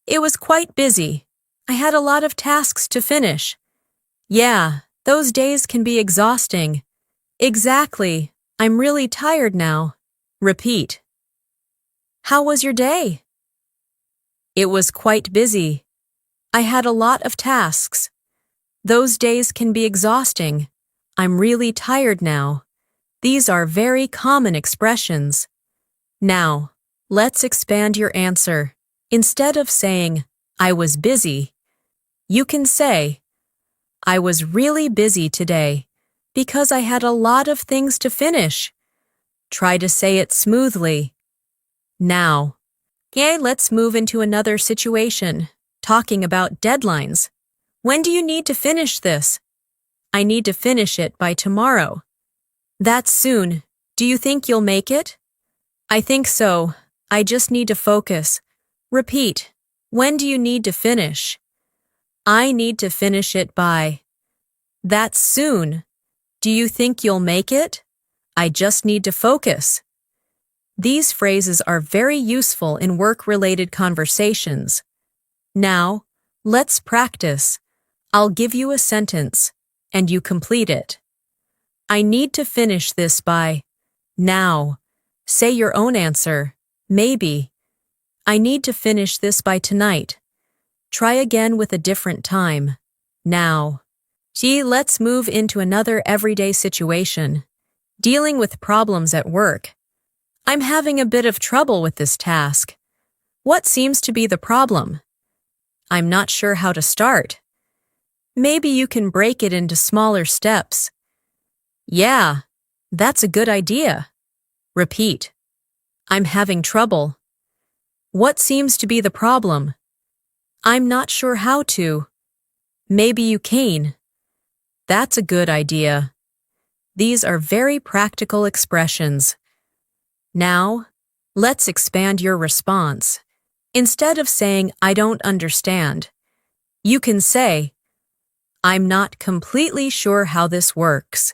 It was quite busy. I had a lot of tasks to finish. Yeah, those days can be exhausting. Exactly. I'm really tired now. Repeat. How was your day? It was quite busy. I had a lot of tasks. Those days can be exhausting. I'm really tired now. These are very common expressions. Now, let's expand your answer. Instead of saying, "I was busy," you can say, "I was really busy today because I had a lot of things to finish." Try to say it smoothly. Now, let's move into another situation, talking about deadlines. When do you need to finish this? I need to finish it by tomorrow. That's soon. Do you think you'll make it? I think so. I just need to focus. Repeat. When do you need to finish? I need to finish it by. That's soon. Do you think you'll make it? I just need to focus. These phrases are very useful in work-related conversations. Now, let's practice. I'll give you a sentence, and you complete it. I need to finish this by. Now, say your own answer. Maybe. I need to finish this by tonight. Try again with a different time. Now. Gee, let's move into another everyday situation. Dealing with problems at work. I'm having a bit of trouble with this task. What seems to be the problem? I'm not sure how to start. Maybe you can break it into smaller steps. Yeah, that's a good idea. Repeat. I'm having trouble. What seems to be the problem? I'm not sure how to. Maybe you can. That's a good idea. These are very practical expressions. Now, let's expand your response. Instead of saying, I don't understand, you can say, I'm not completely sure how this works.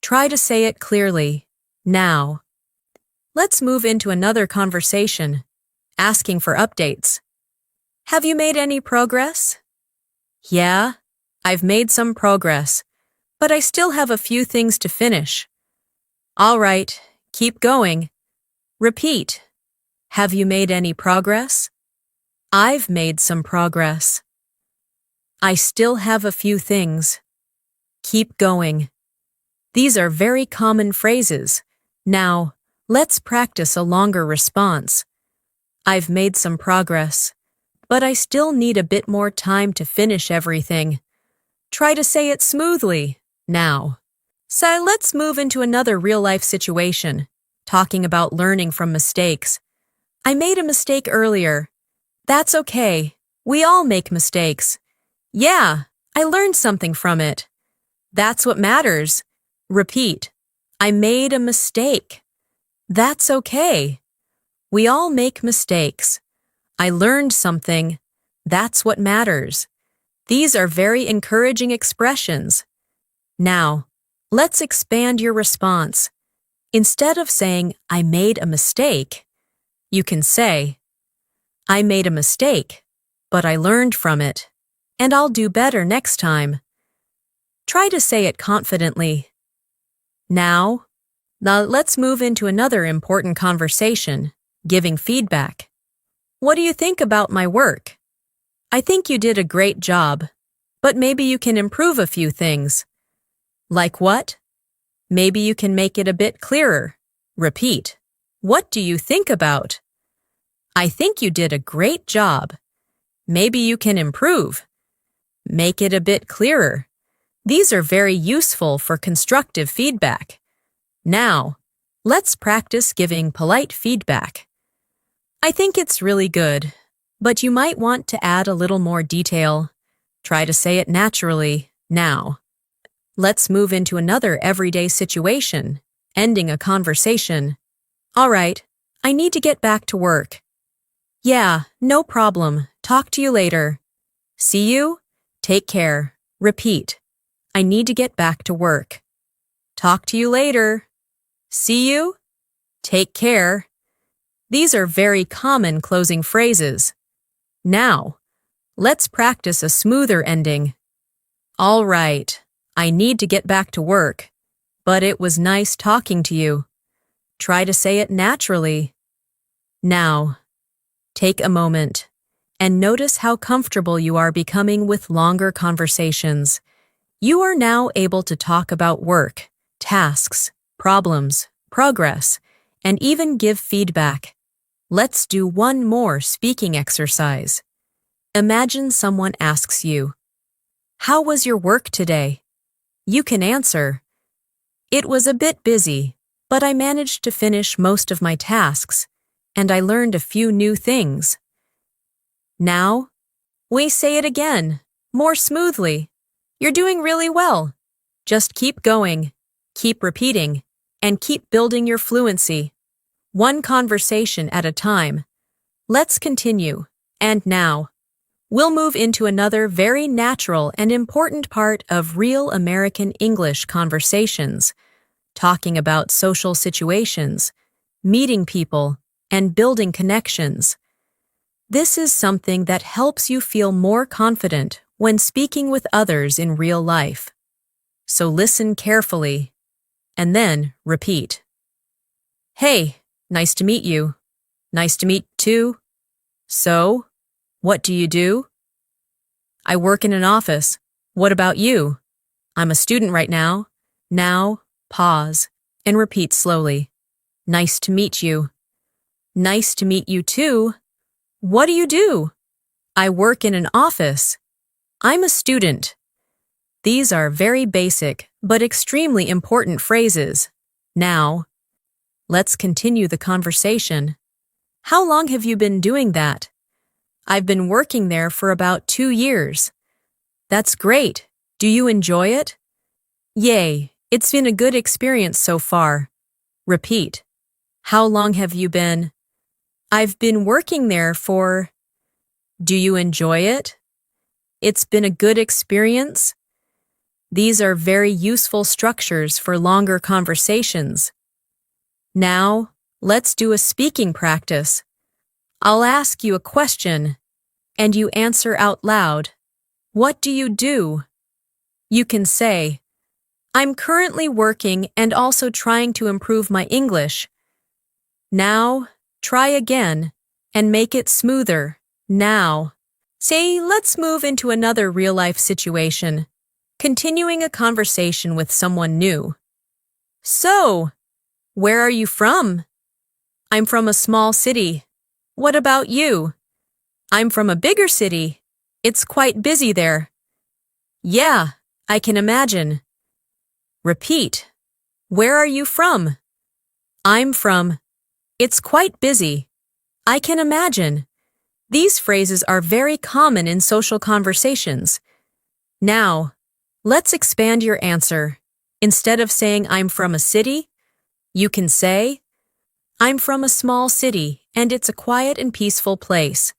Try to say it clearly. Now. Let's move into another conversation, asking for updates. Have you made any progress? Yeah, I've made some progress, but I still have a few things to finish. All right, keep going. Repeat. Have you made any progress? I've made some progress. I still have a few things. Keep going. These are very common phrases. Now, let's practice a longer response. I've made some progress, but I still need a bit more time to finish everything. Try to say it smoothly, now. So let's move into another real-life situation, talking about learning from mistakes. I made a mistake earlier. That's okay. We all make mistakes. Yeah, I learned something from it. That's what matters. Repeat. I made a mistake. That's okay. We all make mistakes. I learned something. That's what matters. These are very encouraging expressions. Now, let's expand your response. Instead of saying, I made a mistake, you can say, I made a mistake, but I learned from it, and I'll do better next time. Try to say it confidently. Now, let's move into another important conversation, giving feedback. What do you think about my work? I think you did a great job, but maybe you can improve a few things. Like what? Maybe you can make it a bit clearer. Repeat. What do you think about? I think you did a great job. Maybe you can improve. Make it a bit clearer. These are very useful for constructive feedback. Now, let's practice giving polite feedback. I think it's really good, but you might want to add a little more detail. Try to say it naturally, now. Let's move into another everyday situation, ending a conversation. All right, I need to get back to work. Yeah, no problem. Talk to you later. See you? Take care. Repeat. I need to get back to work. Talk to you later. See you? Take care. These are very common closing phrases. Now, let's practice a smoother ending. All right, I need to get back to work, but it was nice talking to you. Try to say it naturally. Now, take a moment and notice how comfortable you are becoming with longer conversations. You are now able to talk about work, tasks, problems, progress, and even give feedback. Let's do one more speaking exercise. Imagine someone asks you, "How was your work today?" You can answer, "It was a bit busy, but I managed to finish most of my tasks, and I learned a few new things." Now, we say it again, more smoothly. You're doing really well. Just keep going, keep repeating, and keep building your fluency. One conversation at a time. Let's continue. And now, we'll move into another very natural and important part of real American English conversations, talking about social situations, meeting people, and building connections. This is something that helps you feel more confident when speaking with others in real life. So listen carefully, and then repeat. Hey, nice to meet you. Nice to meet too. So, what do you do? I work in an office. What about you? I'm a student right now. Now, pause and repeat slowly. Nice to meet you. Nice to meet you too. What do you do? I work in an office. I'm a student. These are very basic but extremely important phrases. Now, let's continue the conversation. How long have you been doing that? I've been working there for about 2 years. That's great. Do you enjoy it? Yay, it's been a good experience so far. Repeat. How long have you been? I've been working there for. Do you enjoy it? It's been a good experience. These are very useful structures for longer conversations. Now, let's do a speaking practice. I'll ask you a question, and you answer out loud. What do you do? You can say, I'm currently working and also trying to improve my English. Now, try again and make it smoother. Now, say, let's move into another real-life situation, continuing a conversation with someone new. So, where are you from? I'm from a small city. What about you? I'm from a bigger city. It's quite busy there. Yeah, I can imagine. Repeat. Where are you from? I'm from. It's quite busy. I can imagine. These phrases are very common in social conversations. Now, let's expand your answer. Instead of saying I'm from a city, you can say, I'm from a small city and it's a quiet and peaceful place.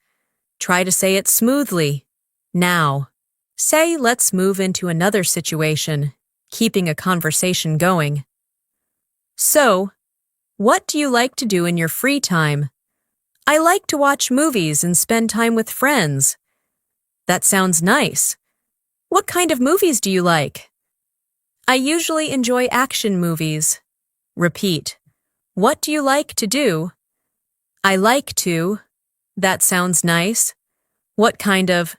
Try to say it smoothly. Now, say let's move into another situation, keeping a conversation going. So, what do you like to do in your free time? I like to watch movies and spend time with friends. That sounds nice. What kind of movies do you like? I usually enjoy action movies. Repeat. What do you like to do? I like to. That sounds nice. What kind of?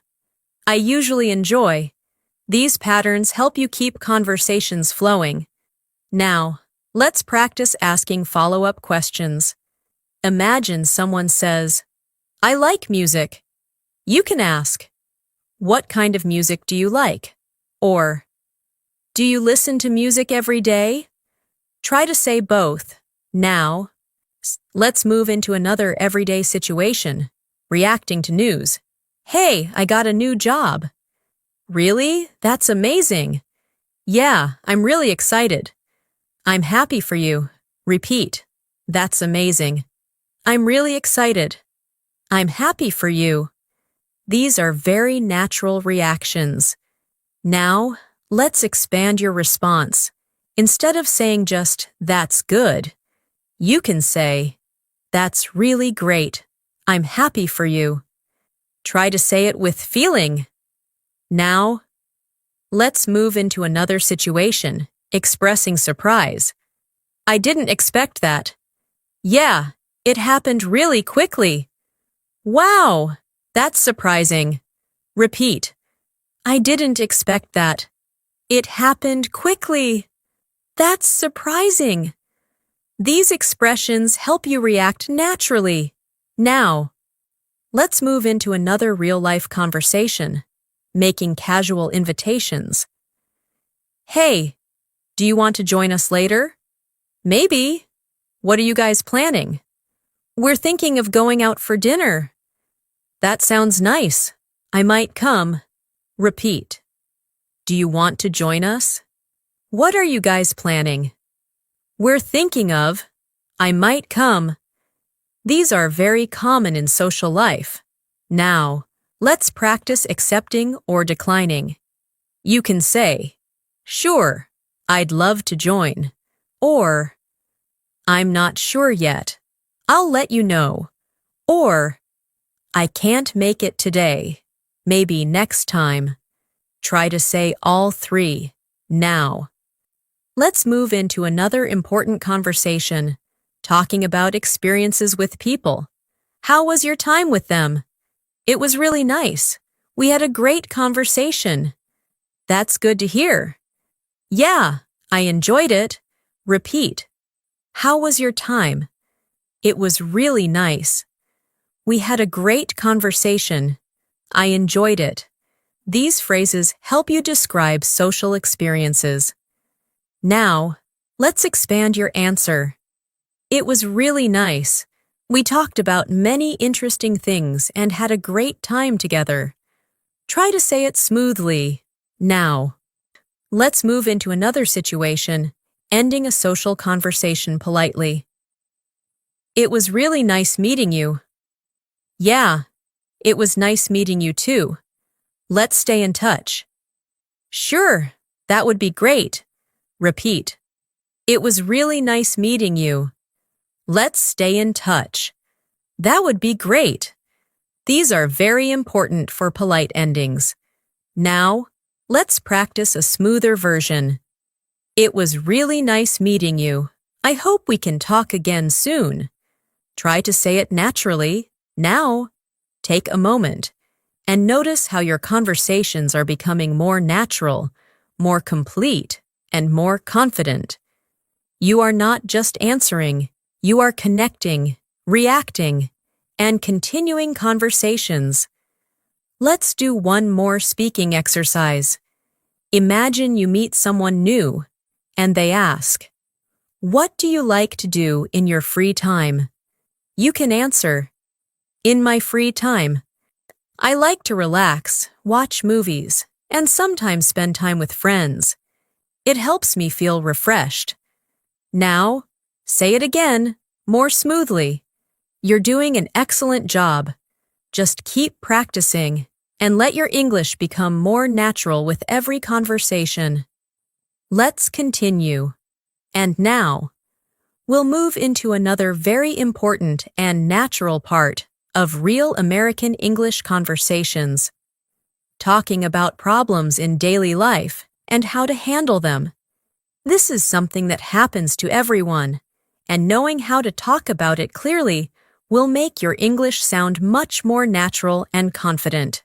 I usually enjoy. These patterns help you keep conversations flowing. Now, let's practice asking follow-up questions. Imagine someone says, I like music. You can ask, what kind of music do you like? Or, do you listen to music every day? Try to say both. Now, let's move into another everyday situation, reacting to news. Hey, I got a new job. Really? That's amazing. Yeah, I'm really excited. I'm happy for you. Repeat. That's amazing. I'm really excited. I'm happy for you. These are very natural reactions. Now, let's expand your response. Instead of saying just, that's good, you can say, that's really great. I'm happy for you. Try to say it with feeling. Now, let's move into another situation, expressing surprise. I didn't expect that. Yeah, it happened really quickly. Wow, that's surprising. Repeat. I didn't expect that. It happened quickly. That's surprising. These expressions help you react naturally. Now, let's move into another real-life conversation, making casual invitations. Hey, do you want to join us later? Maybe. What are you guys planning? We're thinking of going out for dinner. That sounds nice. I might come. Repeat. Do you want to join us? What are you guys planning? We're thinking of. I might come. These are very common in social life. Now, let's practice accepting or declining. You can say, sure, I'd love to join. Or, I'm not sure yet. I'll let you know. Or, I can't make it today. Maybe next time. Try to say all three. Now. Let's move into another important conversation, talking about experiences with people. How was your time with them? It was really nice. We had a great conversation. That's good to hear. Yeah, I enjoyed it. Repeat. How was your time? It was really nice. We had a great conversation. I enjoyed it. These phrases help you describe social experiences. Now, let's expand your answer. It was really nice. We talked about many interesting things and had a great time together. Try to say it smoothly. Now, let's move into another situation, ending a social conversation politely. It was really nice meeting you. Yeah, it was nice meeting you too. Let's stay in touch. Sure, that would be great. Repeat. It was really nice meeting you. Let's stay in touch. That would be great. These are very important for polite endings. Now, let's practice a smoother version. It was really nice meeting you. I hope we can talk again soon. Try to say it naturally. Now, take a moment and notice how your conversations are becoming more natural, more complete, and more confident. You are not just answering, you are connecting, reacting, and continuing conversations. Let's do one more speaking exercise. Imagine you meet someone new, and they ask, "What do you like to do in your free time?" You can answer, "In my free time, I like to relax, watch movies, and sometimes spend time with friends. It helps me feel refreshed." Now, say it again, more smoothly. You're doing an excellent job. Just keep practicing and let your English become more natural with every conversation. Let's continue. And now, we'll move into another very important and natural part of real American English conversations, talking about problems in daily life and how to handle them. This is something that happens to everyone, and knowing how to talk about it clearly will make your English sound much more natural and confident.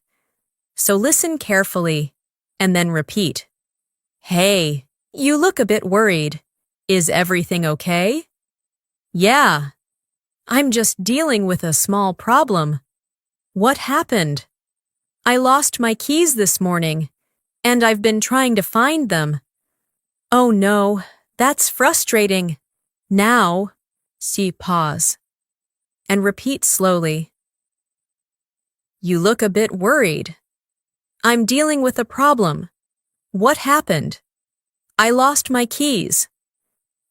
So listen carefully, and then repeat. Hey, you look a bit worried. Is everything okay? Yeah. I'm just dealing with a small problem. What happened? I lost my keys this morning, and I've been trying to find them. Oh no, that's frustrating. Now, pause, and repeat slowly. You look a bit worried. I'm dealing with a problem. What happened? I lost my keys.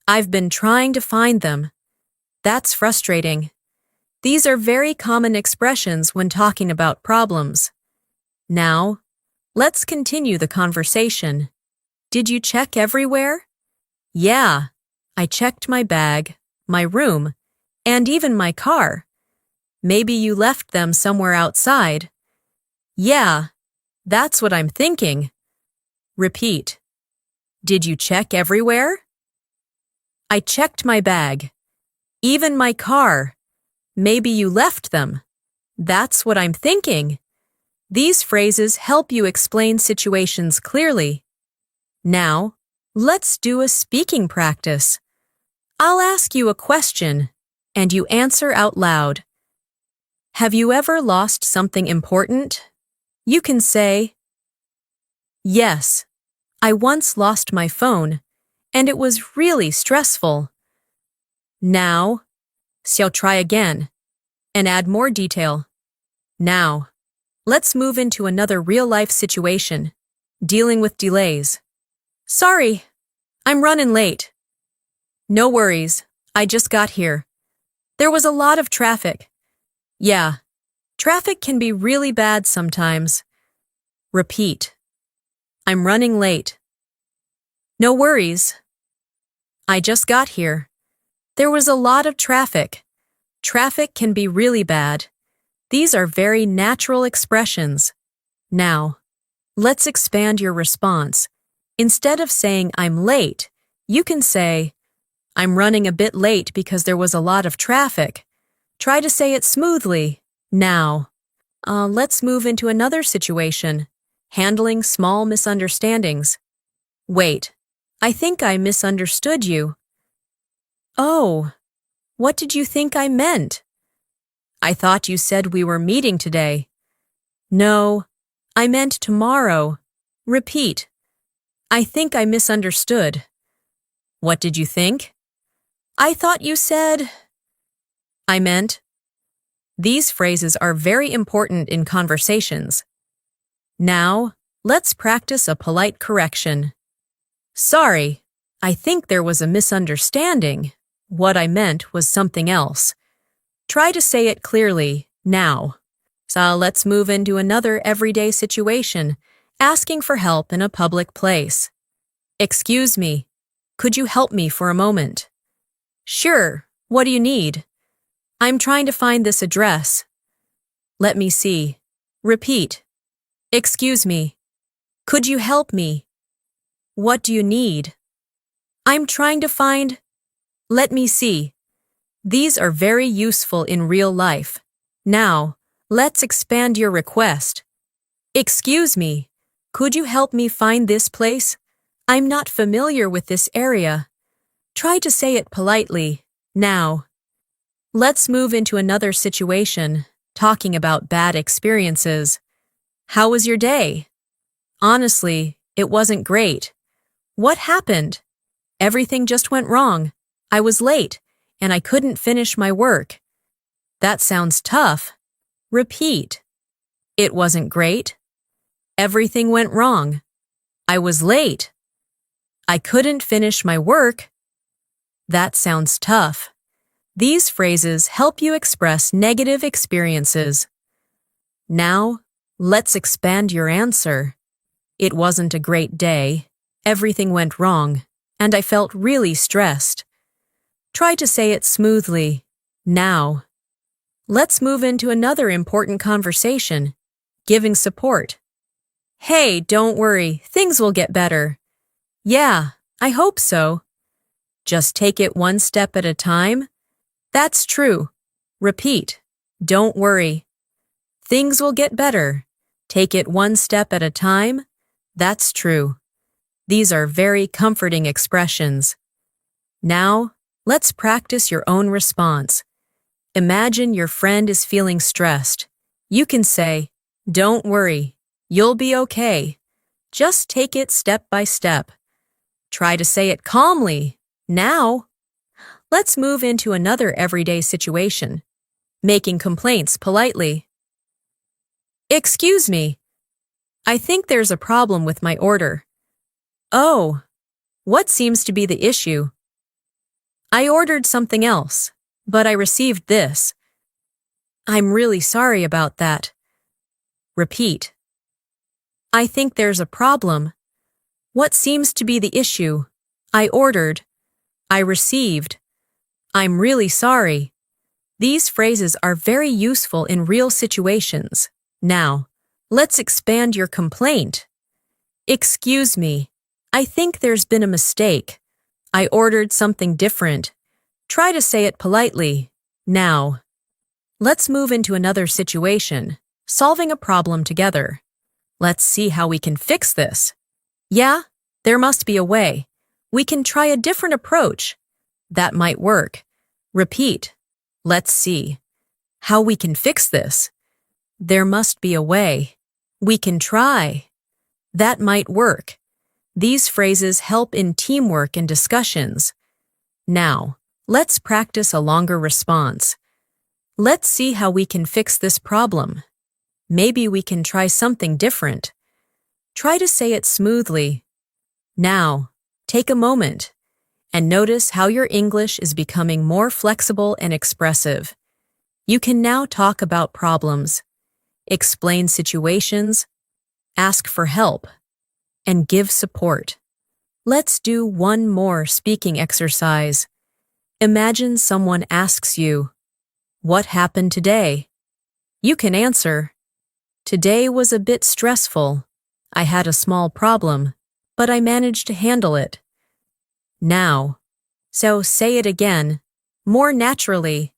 I've been trying to find them. That's frustrating. These are very common expressions when talking about problems. Now, let's continue the conversation. Did you check everywhere? Yeah, I checked my bag, my room, and even my car. Maybe you left them somewhere outside. Yeah, that's what I'm thinking. Repeat. Did you check everywhere? I checked my bag. Even my car. Maybe you left them. That's what I'm thinking. These phrases help you explain situations clearly. Now, let's do a speaking practice. I'll ask you a question, and you answer out loud. Have you ever lost something important? You can say, yes, I once lost my phone, and it was really stressful. Now, so try again, and add more detail. Now, let's move into another real-life situation, dealing with delays. Sorry, I'm running late. No worries, I just got here. There was a lot of traffic. Yeah, traffic can be really bad sometimes. Repeat. I'm running late. No worries. I just got here. There was a lot of traffic. Traffic can be really bad. These are very natural expressions. Now, let's expand your response. Instead of saying I'm late, you can say, I'm running a bit late because there was a lot of traffic. Try to say it smoothly. Now, let's move into another situation. Handling small misunderstandings. Wait, I think I misunderstood you. Oh, what did you think I meant? I thought you said we were meeting today. No, I meant tomorrow. Repeat. I think I misunderstood. What did you think? I thought you said... I meant... These phrases are very important in conversations. Now, let's practice a polite correction. Sorry, I think there was a misunderstanding. What I meant was something else. Try to say it clearly, now. So let's move into another everyday situation, asking for help in a public place. Excuse me, could you help me for a moment? Sure, what do you need? I'm trying to find this address. Let me see. Repeat. Excuse me, could you help me? What do you need? I'm trying to find... Let me see. These are very useful in real life. Now, let's expand your request. Excuse me, could you help me find this place? I'm not familiar with this area. Try to say it politely. Now. Let's move into another situation, talking about bad experiences. How was your day? Honestly, it wasn't great. What happened? Everything just went wrong. I was late, and I couldn't finish my work. That sounds tough. Repeat. It wasn't great. Everything went wrong. I was late. I couldn't finish my work. That sounds tough. These phrases help you express negative experiences. Now, let's expand your answer. It wasn't a great day. Everything went wrong, and I felt really stressed. Try to say it smoothly. Now. Let's move into another important conversation, giving support. Hey, don't worry, things will get better. Yeah, I hope so. Just take it one step at a time. That's true. Repeat. Don't worry. Things will get better. Take it one step at a time. That's true. These are very comforting expressions. Now, let's practice your own response. Imagine your friend is feeling stressed. You can say, "Don't worry, you'll be okay." Just take it step by step. Try to say it calmly. Now. Let's move into another everyday situation, making complaints politely. Excuse me, I think there's a problem with my order. Oh, what seems to be the issue? I ordered something else, but I received this. I'm really sorry about that. Repeat. I think there's a problem. What seems to be the issue? I ordered. I received. I'm really sorry. These phrases are very useful in real situations. Now, let's expand your complaint. Excuse me, I think there's been a mistake. I ordered something different. Try to say it politely. Now. Let's move into another situation, solving a problem together. Let's see how we can fix this. Yeah, there must be a way. We can try a different approach. That might work. Repeat. Let's see. How we can fix this. There must be a way. We can try. That might work. These phrases help in teamwork and discussions. Now, let's practice a longer response. Let's see how we can fix this problem. Maybe we can try something different. Try to say it smoothly. Now, take a moment and notice how your English is becoming more flexible and expressive. You can now talk about problems, explain situations, ask for help, and give support. Let's do one more speaking exercise. Imagine someone asks you, "What happened today?" You can answer, "Today was a bit stressful. I had a small problem, but I managed to handle it." Now, so say it again, more naturally.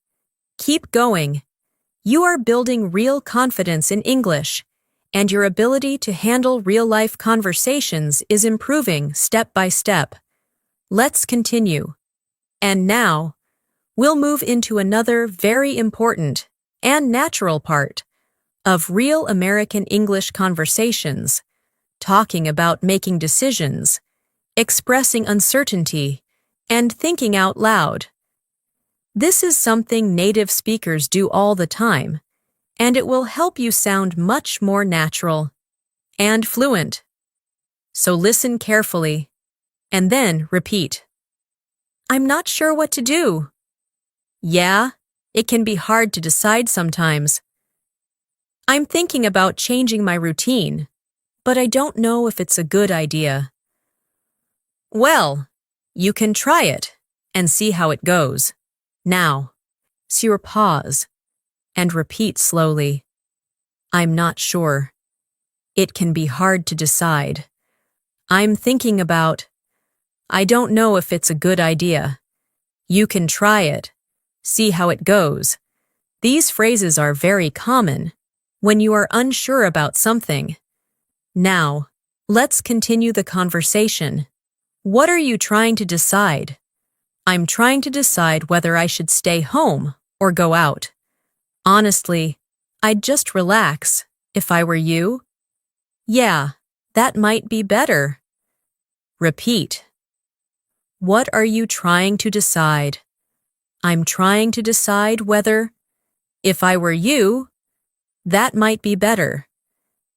Keep going. You are building real confidence in English, and your ability to handle real-life conversations is improving step by step. Let's continue. And now, we'll move into another very important and natural part of real American English conversations, talking about making decisions, expressing uncertainty, and thinking out loud. This is something native speakers do all the time, and it will help you sound much more natural and fluent. So listen carefully, and then repeat. I'm not sure what to do. Yeah, it can be hard to decide sometimes. I'm thinking about changing my routine, but I don't know if it's a good idea. Well, you can try it and see how it goes. Now, pause and repeat slowly. I'm not sure. It can be hard to decide. I'm thinking about. I don't know if it's a good idea. You can try it. See how it goes. These phrases are very common when you are unsure about something. Now, let's continue the conversation. What are you trying to decide? I'm trying to decide whether I should stay home or go out. Honestly, I'd just relax if I were you. Yeah, that might be better. Repeat. What are you trying to decide? I'm trying to decide whether, if I were you, that might be better.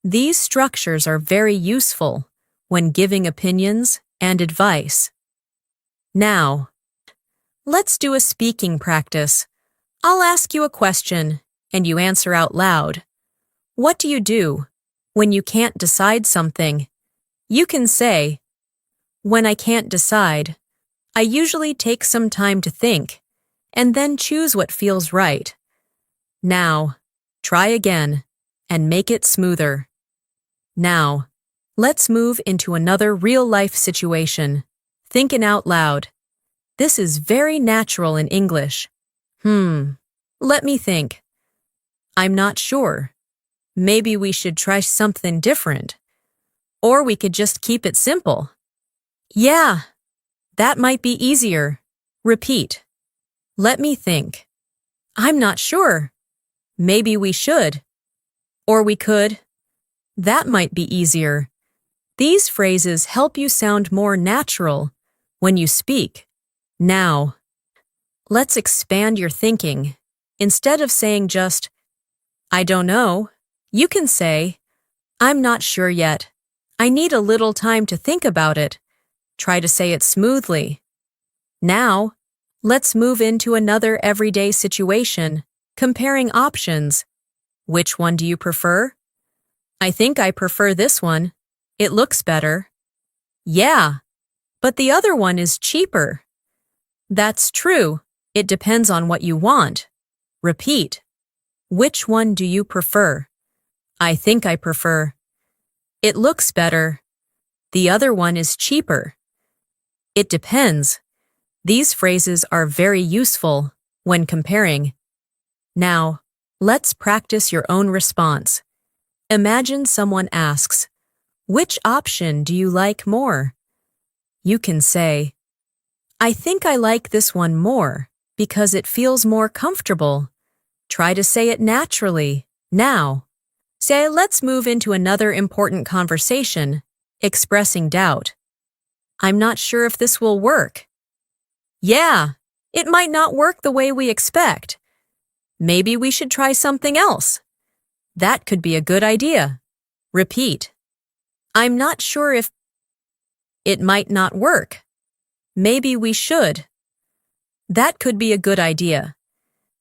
These structures are very useful when giving opinions and advice. Now, let's do a speaking practice. I'll ask you a question, and you answer out loud. What do you do when you can't decide something? You can say, when I can't decide, I usually take some time to think, and then choose what feels right. Now, try again, and make it smoother. Now, let's move into another real-life situation. Thinking out loud. This is very natural in English. Let me think. I'm not sure. Maybe we should try something different. Or we could just keep it simple. Yeah, that might be easier. Repeat. Let me think. I'm not sure. Maybe we should. Or we could. That might be easier. These phrases help you sound more natural when you speak. Now, let's expand your thinking. Instead of saying just, I don't know, you can say, I'm not sure yet. I need a little time to think about it. Try to say it smoothly. Now, let's move into another everyday situation, comparing options. Which one do you prefer? I think I prefer this one. It looks better. Yeah, but the other one is cheaper. That's true. It depends on what you want. Repeat. Which one do you prefer? I think I prefer. It looks better. The other one is cheaper. It depends. These phrases are very useful when comparing. Now, let's practice your own response. Imagine someone asks, which option do you like more? You can say, I think I like this one more because it feels more comfortable. Try to say it naturally. Now, say, let's move into another important conversation, expressing doubt. I'm not sure if this will work. Yeah, it might not work the way we expect. Maybe we should try something else. That could be a good idea. Repeat. I'm not sure if it might not work. Maybe we should. That could be a good idea.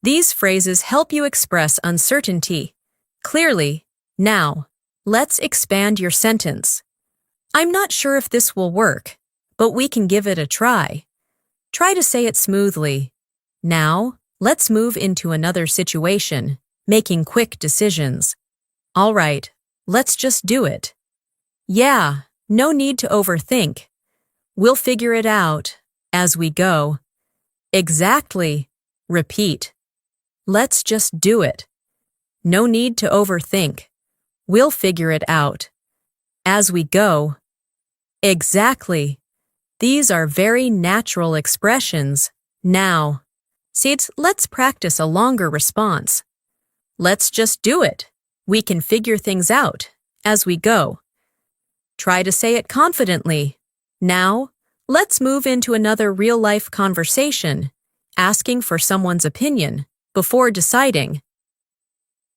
These phrases help you express uncertainty clearly. Now, let's expand your sentence. I'm not sure if this will work, but we can give it a try. Try to say it smoothly. Now, let's move into another situation, making quick decisions. All right, let's just do it. Yeah, no need to overthink. We'll figure it out as we go. Exactly. Repeat. Let's just do it. No need to overthink. We'll figure it out. As we go. Exactly. These are very natural expressions. Now. Let's practice a longer response. Let's just do it. We can figure things out. As we go. Try to say it confidently. Now, let's move into another real-life conversation, asking for someone's opinion before deciding.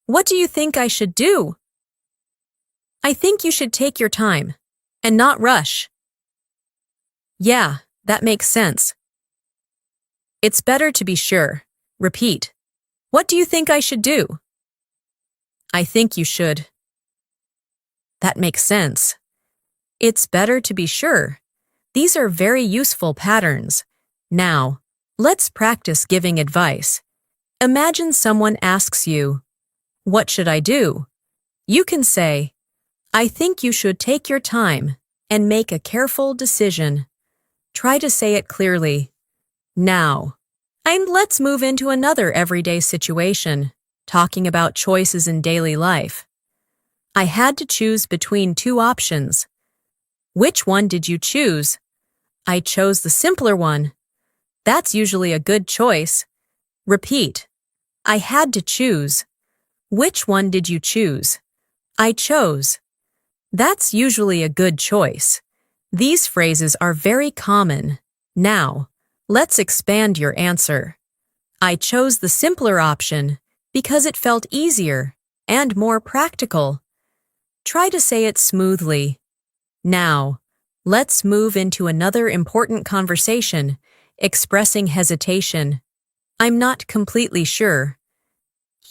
What do you think I should do? I think you should take your time and not rush. Yeah, that makes sense. It's better to be sure. Repeat. What do you think I should do? I think you should. That makes sense. It's better to be sure. These are very useful patterns. Now, let's practice giving advice. Imagine someone asks you, "What should I do?" You can say, "I think you should take your time and make a careful decision." Try to say it clearly. Now, let's move into another everyday situation, talking about choices in daily life. I had to choose between two options. Which one did you choose? I chose the simpler one. That's usually a good choice. Repeat. I had to choose. Which one did you choose? I chose. That's usually a good choice. These phrases are very common. Now, let's expand your answer. I chose the simpler option because it felt easier and more practical. Try to say it smoothly. Now, let's move into another important conversation, expressing hesitation. I'm not completely sure.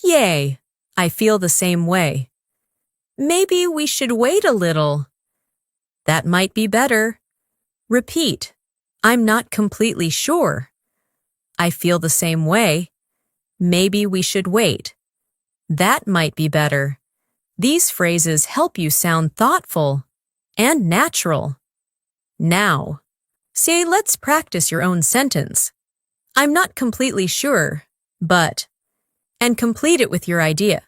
Yay, I feel the same way. Maybe we should wait a little. That might be better. Repeat. I'm not completely sure. I feel the same way. Maybe we should wait. That might be better. These phrases help you sound thoughtful and natural. Now, let's practice your own sentence. I'm not completely sure, but, and complete it with your idea.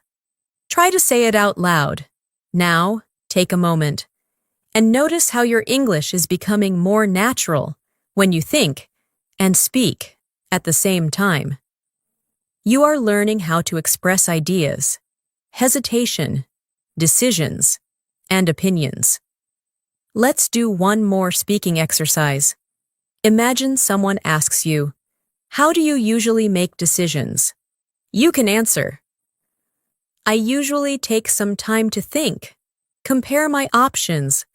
Try to say it out loud. Now, take a moment and notice how your English is becoming more natural when you think and speak at the same time. You are learning how to express ideas, hesitation, decisions, and opinions. Let's do one more speaking exercise. Imagine someone asks you, "How do you usually make decisions?" You can answer, "I usually take some time to think, compare my options,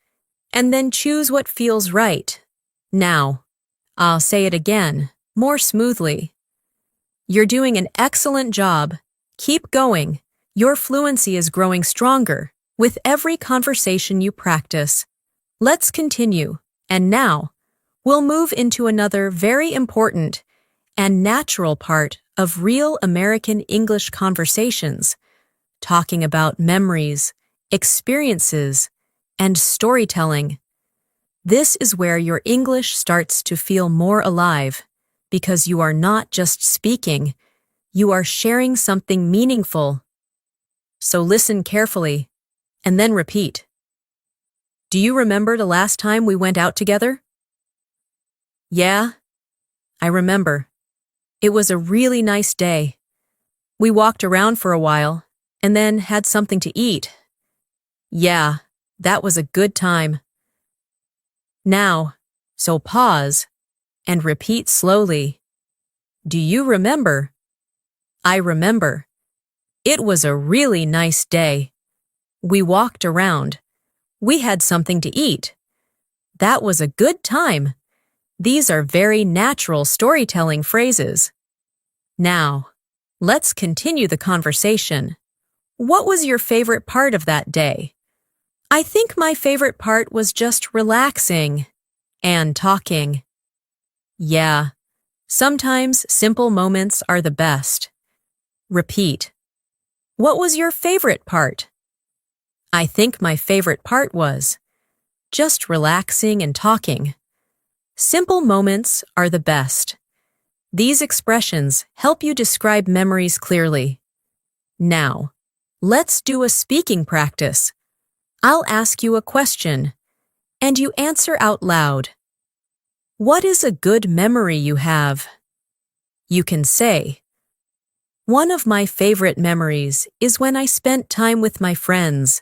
and then choose what feels right." Now, I'll say it again, more smoothly. You're doing an excellent job. Keep going. Your fluency is growing stronger with every conversation you practice. Let's continue. And now, we'll move into another very important and natural part of real American English conversations, talking about memories, experiences, and storytelling. This is where your English starts to feel more alive, because you are not just speaking, you are sharing something meaningful. So listen carefully, and then repeat. Do you remember the last time we went out together? Yeah, I remember. It was a really nice day. We walked around for a while, and then had something to eat. Yeah, that was a good time. Now, so pause and repeat slowly. Do you remember? I remember. It was a really nice day. We walked around. We had something to eat. That was a good time. These are very natural storytelling phrases. Now, let's continue the conversation. What was your favorite part of that day? I think my favorite part was just relaxing and talking. Yeah, sometimes simple moments are the best. Repeat. What was your favorite part? I think my favorite part was just relaxing and talking. Simple moments are the best. These expressions help you describe memories clearly. Now, let's do a speaking practice. I'll ask you a question, and you answer out loud. What is a good memory you have? You can say, one of my favorite memories is when I spent time with my friends,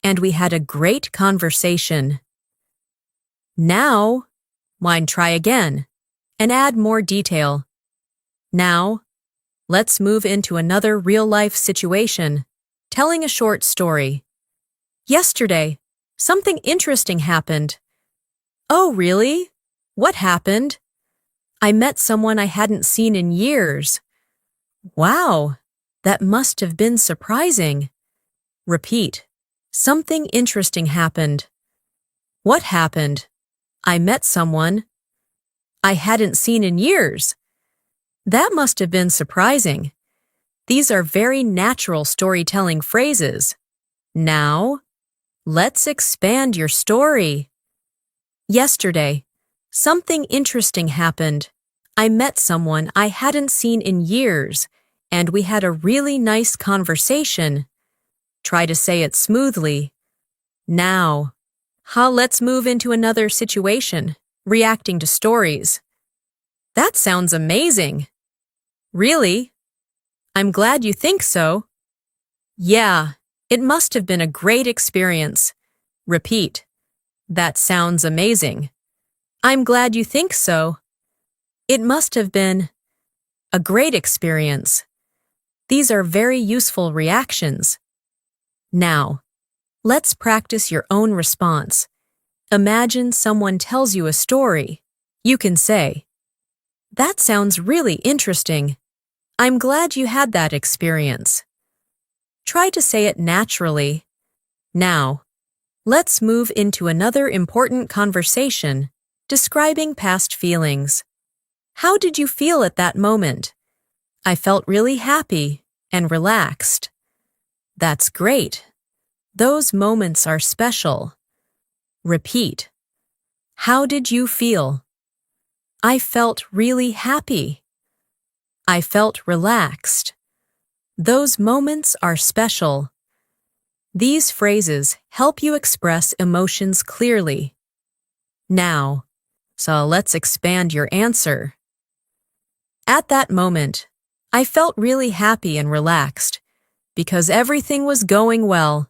and we had a great conversation. Now, try again, and add more detail. Now, let's move into another real-life situation, telling a short story. Yesterday, something interesting happened. Oh, really? What happened? I met someone I hadn't seen in years. Wow, that must have been surprising. Repeat. Something interesting happened. What happened? I met someone I hadn't seen in years. That must have been surprising. These are very natural storytelling phrases. Now, let's expand your story. Yesterday, something interesting happened. I met someone I hadn't seen in years, and we had a really nice conversation. Try to say it smoothly. Now, let's move into another situation, reacting to stories. That sounds amazing. Really? I'm glad you think so. Yeah, it must have been a great experience. Repeat. That sounds amazing. I'm glad you think so. It must have been a great experience. These are very useful reactions. Now, let's practice your own response. Imagine someone tells you a story. You can say, that sounds really interesting. I'm glad you had that experience. Try to say it naturally. Now, let's move into another important conversation, describing past feelings. How did you feel at that moment? I felt really happy and relaxed. That's great. Those moments are special. Repeat. How did you feel? I felt really happy. I felt relaxed. Those moments are special. These phrases help you express emotions clearly. Now, let's expand your answer. At that moment, I felt really happy and relaxed because everything was going well.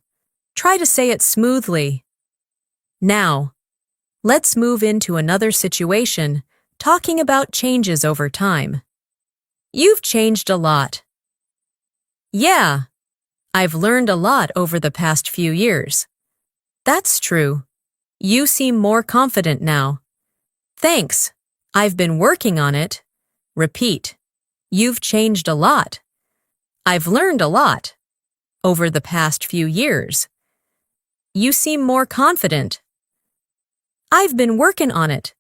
Try to say it smoothly. Now, let's move into another situation, talking about changes over time. You've changed a lot. Yeah, I've learned a lot over the past few years. That's true. You seem more confident now. Thanks. I've been working on it. Repeat. You've changed a lot. I've learned a lot over the past few years. You seem more confident. I've been working on it.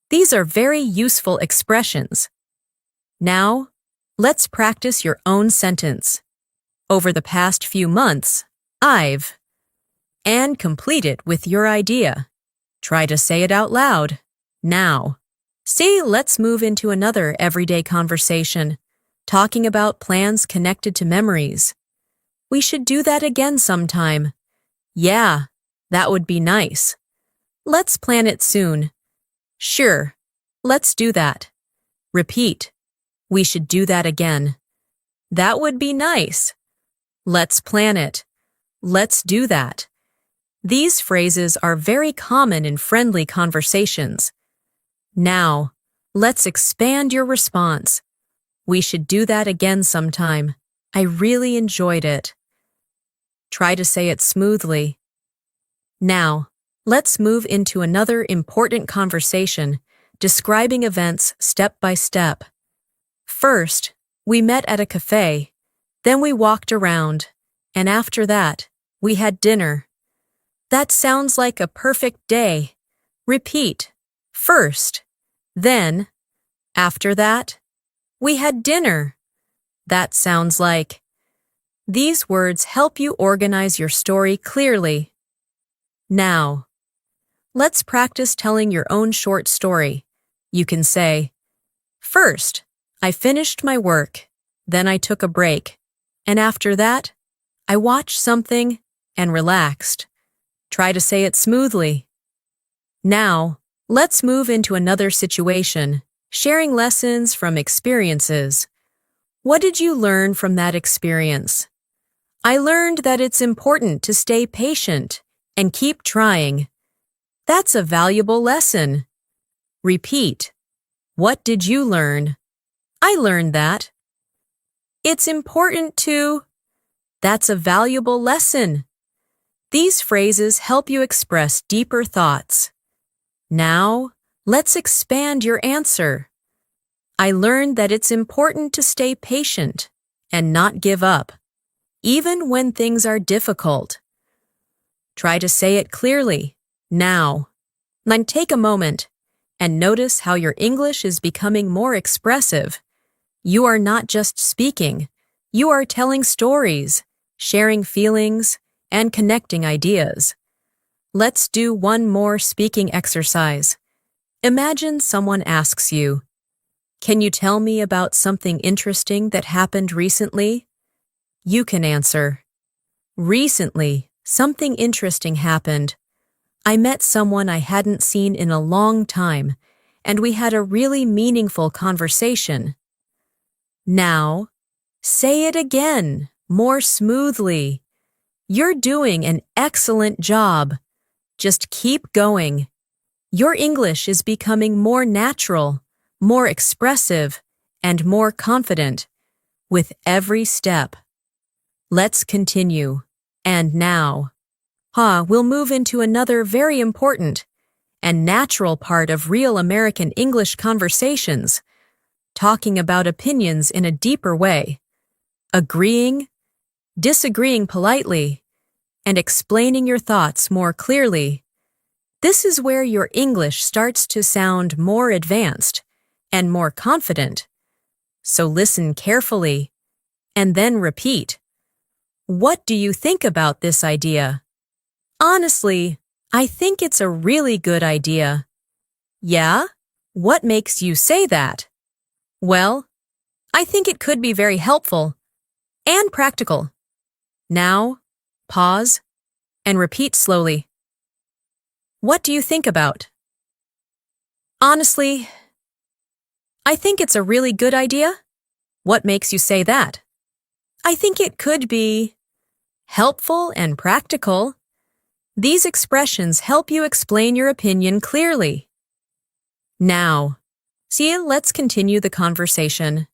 These are very useful expressions. Now, let's practice your own sentence. Over the past few months, I've, and complete it with your idea. Try to say it out loud. Now, let's move into another everyday conversation, talking about plans connected to memories. We should do that again sometime. Yeah, that would be nice. Let's plan it soon. Sure, let's do that. Repeat. We should do that again. That would be nice. Let's plan it. Let's do that. These phrases are very common in friendly conversations. Now, let's expand your response. We should do that again sometime. I really enjoyed it. Try to say it smoothly. Now, let's move into another important conversation, describing events step by step. First, we met at a cafe, then we walked around, and after that, we had dinner. That sounds like a perfect day. Repeat. First, then, after that, we had dinner. That sounds like. These words help you organize your story clearly. Now, let's practice telling your own short story. You can say, First, I finished my work, then I took a break, and after that, I watched something and relaxed. Try to say it smoothly. Now, let's move into another situation, sharing lessons from experiences. What did you learn from that experience? I learned that it's important to stay patient and keep trying. That's a valuable lesson. Repeat. What did you learn? I learned that. It's important to. That's a valuable lesson. These phrases help you express deeper thoughts. Now, let's expand your answer. I learned that it's important to stay patient and not give up, even when things are difficult. Try to say it clearly, now. Then take a moment and notice how your English is becoming more expressive. You are not just speaking, you are telling stories, sharing feelings, and connecting ideas. Let's do one more speaking exercise. Imagine someone asks you, "Can you tell me about something interesting that happened recently?" You can answer, "Recently, something interesting happened. I met someone I hadn't seen in a long time, and we had a really meaningful conversation." Now, say it again, more smoothly. You're doing an excellent job. Just keep going. Your English is becoming more natural, more expressive, and more confident with every step. Let's continue. And now, we'll move into another very important and natural part of real American English conversations, talking about opinions in a deeper way, agreeing, disagreeing politely, and explaining your thoughts more clearly. This is where your English starts to sound more advanced and more confident. So listen carefully and then repeat. What do you think about this idea? Honestly, I think it's a really good idea. Yeah? What makes you say that? Well, I think it could be very helpful and practical. Now, pause and repeat slowly. What do you think about? Honestly, I think it's a really good idea. What makes you say that? I think it could be helpful and practical. These expressions help you explain your opinion clearly. Now, let's continue the conversation.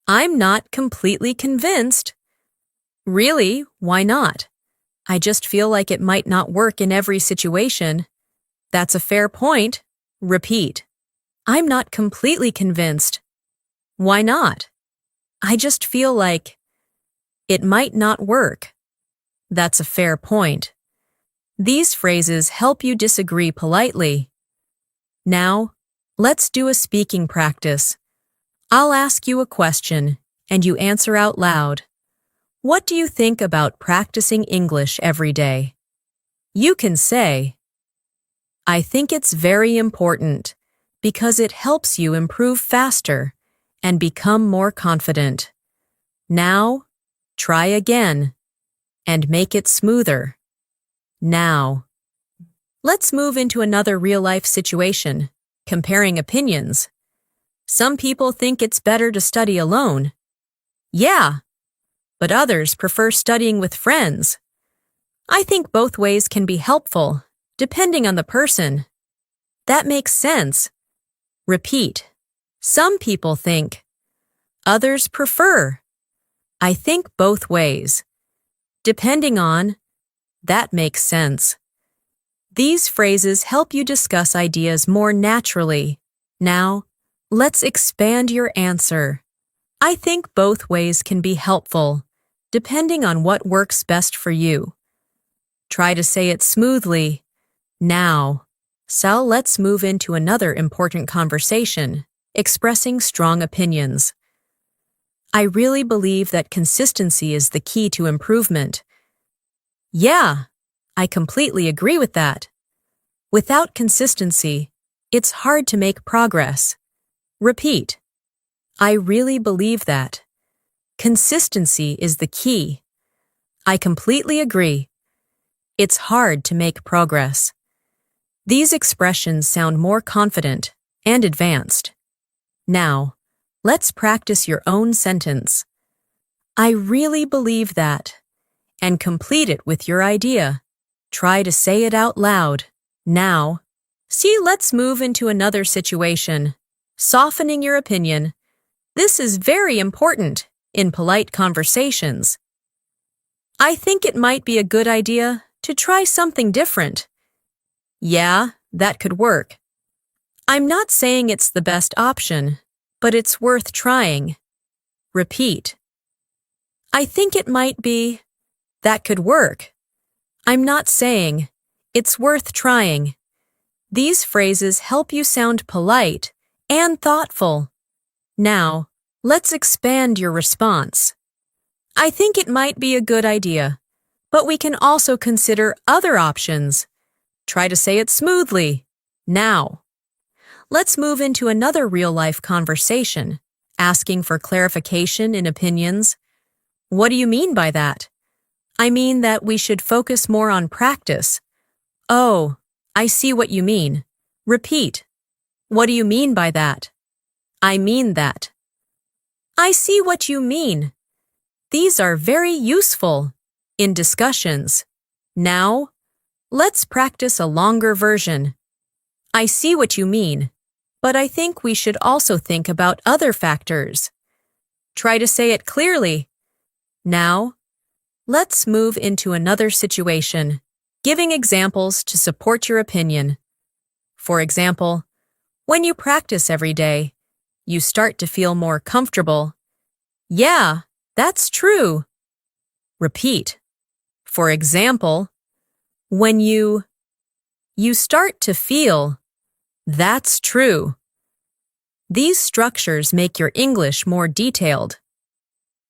I'm not completely convinced. Really, why not? I just feel like it might not work in every situation. That's a fair point. Repeat. I'm not completely convinced. Why not? I just feel like it might not work. That's a fair point. These phrases help you disagree politely. Now, let's do a speaking practice. I'll ask you a question, and you answer out loud. What do you think about practicing English every day? You can say, I think it's very important because it helps you improve faster and become more confident. Now, try again and make it smoother. Now, let's move into another real-life situation, comparing opinions. Some people think it's better to study alone. Yeah, but others prefer studying with friends. I think both ways can be helpful, depending on the person. That makes sense. Repeat. Some people think. Others prefer. I think both ways. Depending on. That makes sense. These phrases help you discuss ideas more naturally. Now, let's expand your answer. I think both ways can be helpful, depending on what works best for you. Try to say it smoothly. Now, let's move into another important conversation, expressing strong opinions. I really believe that consistency is the key to improvement. Yeah, I completely agree with that. Without consistency, it's hard to make progress. Repeat. I really believe that. Consistency is the key. I completely agree. It's hard to make progress. These expressions sound more confident and advanced. Now, let's practice your own sentence. I really believe that. And complete it with your idea. Try to say it out loud. Now, let's move into another situation. Softening your opinion. This is very important in polite conversations. I think it might be a good idea to try something different. Yeah, that could work. I'm not saying it's the best option, but it's worth trying. Repeat. I think it might be. That could work. I'm not saying. It's worth trying. These phrases help you sound polite and thoughtful. Now, let's expand your response. I think it might be a good idea, but we can also consider other options. Try to say it smoothly. Now, let's move into another real-life conversation, asking for clarification in opinions. What do you mean by that? I mean that we should focus more on practice. Oh, I see what you mean. Repeat. What do you mean by that? I mean that. I see what you mean. These are very useful in discussions. Now, let's practice a longer version. I see what you mean, but I think we should also think about other factors. Try to say it clearly. Now, let's move into another situation, giving examples to support your opinion. For example, when you practice every day, you start to feel more comfortable. Yeah, that's true. Repeat. For example, when you start to feel. That's true. These structures make your English more detailed.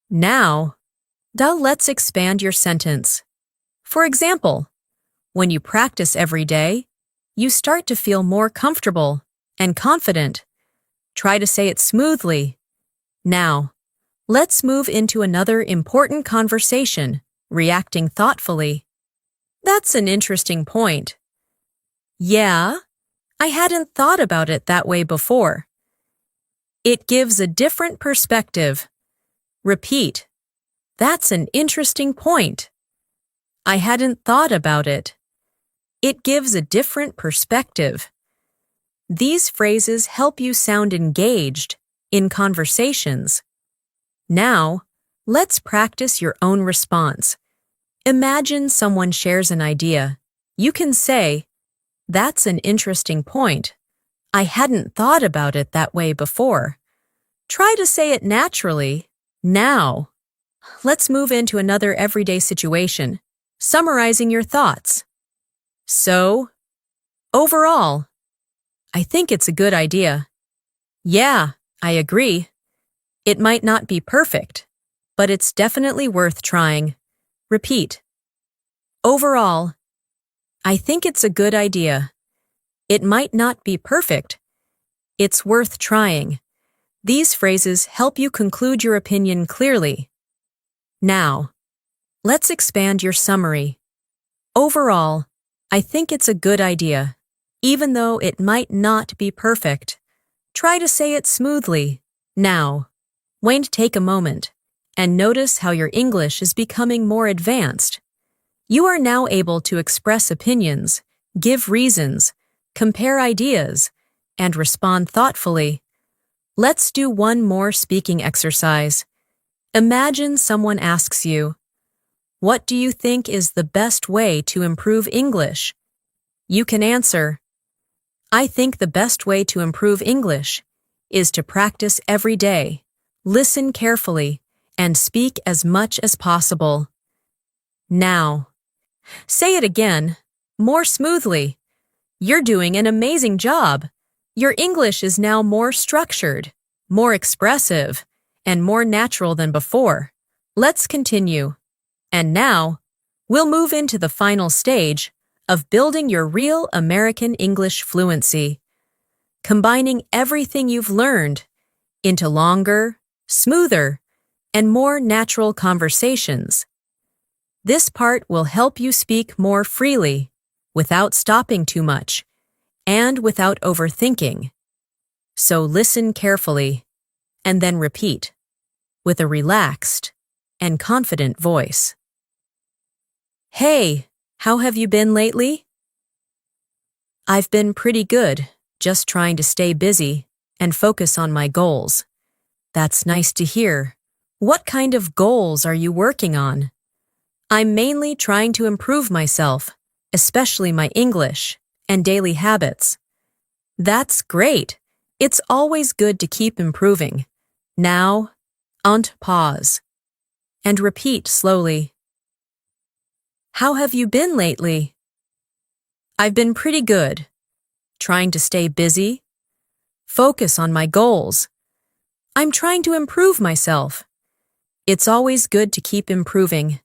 Now, let's expand your sentence. For example, when you practice every day, you start to feel more comfortable and confident. Try to say it smoothly. Now, let's move into another important conversation, reacting thoughtfully. That's an interesting point. Yeah, I hadn't thought about it that way before. It gives a different perspective. Repeat. That's an interesting point. I hadn't thought about it. It gives a different perspective. These phrases help you sound engaged in conversations. Now, let's practice your own response. Imagine someone shares an idea. You can say, "That's an interesting point. I hadn't thought about it that way before." Try to say it naturally. Now, let's move into another everyday situation, summarizing your thoughts. So, overall, I think it's a good idea. Yeah, I agree. It might not be perfect, but it's definitely worth trying. Repeat. Overall, I think it's a good idea. It might not be perfect. It's worth trying. These phrases help you conclude your opinion clearly. Now, let's expand your summary. Overall, I think it's a good idea. Even though it might not be perfect, try to say it smoothly. Now, take a moment and notice how your English is becoming more advanced. You are now able to express opinions, give reasons, compare ideas, and respond thoughtfully. Let's do one more speaking exercise. Imagine someone asks you, "What do you think is the best way to improve English?" You can answer, "I think the best way to improve English is to practice every day, listen carefully, and speak as much as possible." Now, say it again, more smoothly. You're doing an amazing job. Your English is now more structured, more expressive, and more natural than before. Let's continue. And now, we'll move into the final stage of building your real American English fluency. Combining everything you've learned into longer, smoother, and more natural conversations. This part will help you speak more freely, without stopping too much, and without overthinking. So listen carefully, and then repeat, with a relaxed and confident voice. Hey, how have you been lately? I've been pretty good, just trying to stay busy and focus on my goals. That's nice to hear. What kind of goals are you working on? I'm mainly trying to improve myself, especially my English and daily habits. That's great. It's always good to keep improving. Now, pause and repeat slowly. How have you been lately? I've been pretty good, trying to stay busy, focus on my goals. I'm trying to improve myself. It's always good to keep improving.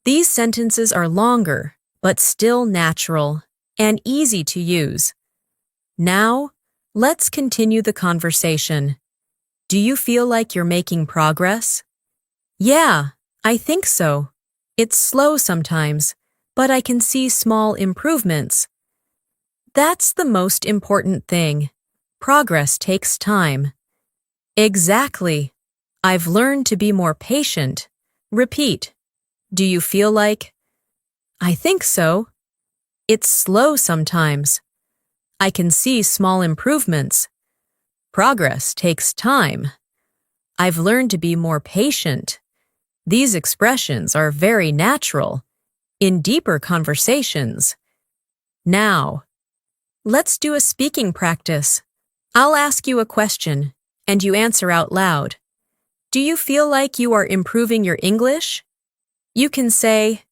These sentences are longer, but still natural and easy to use. Now, let's continue the conversation. Do you feel like you're making progress? Yeah, I think so. It's slow sometimes, but I can see small improvements. That's the most important thing. Progress takes time. Exactly. I've learned to be more patient. Repeat. Do you feel like? I think so. It's slow sometimes. I can see small improvements. Progress takes time. I've learned to be more patient. These expressions are very natural in deeper conversations. Now, let's do a speaking practice. I'll ask you a question, and you answer out loud. Do you feel like you are improving your English? You can say,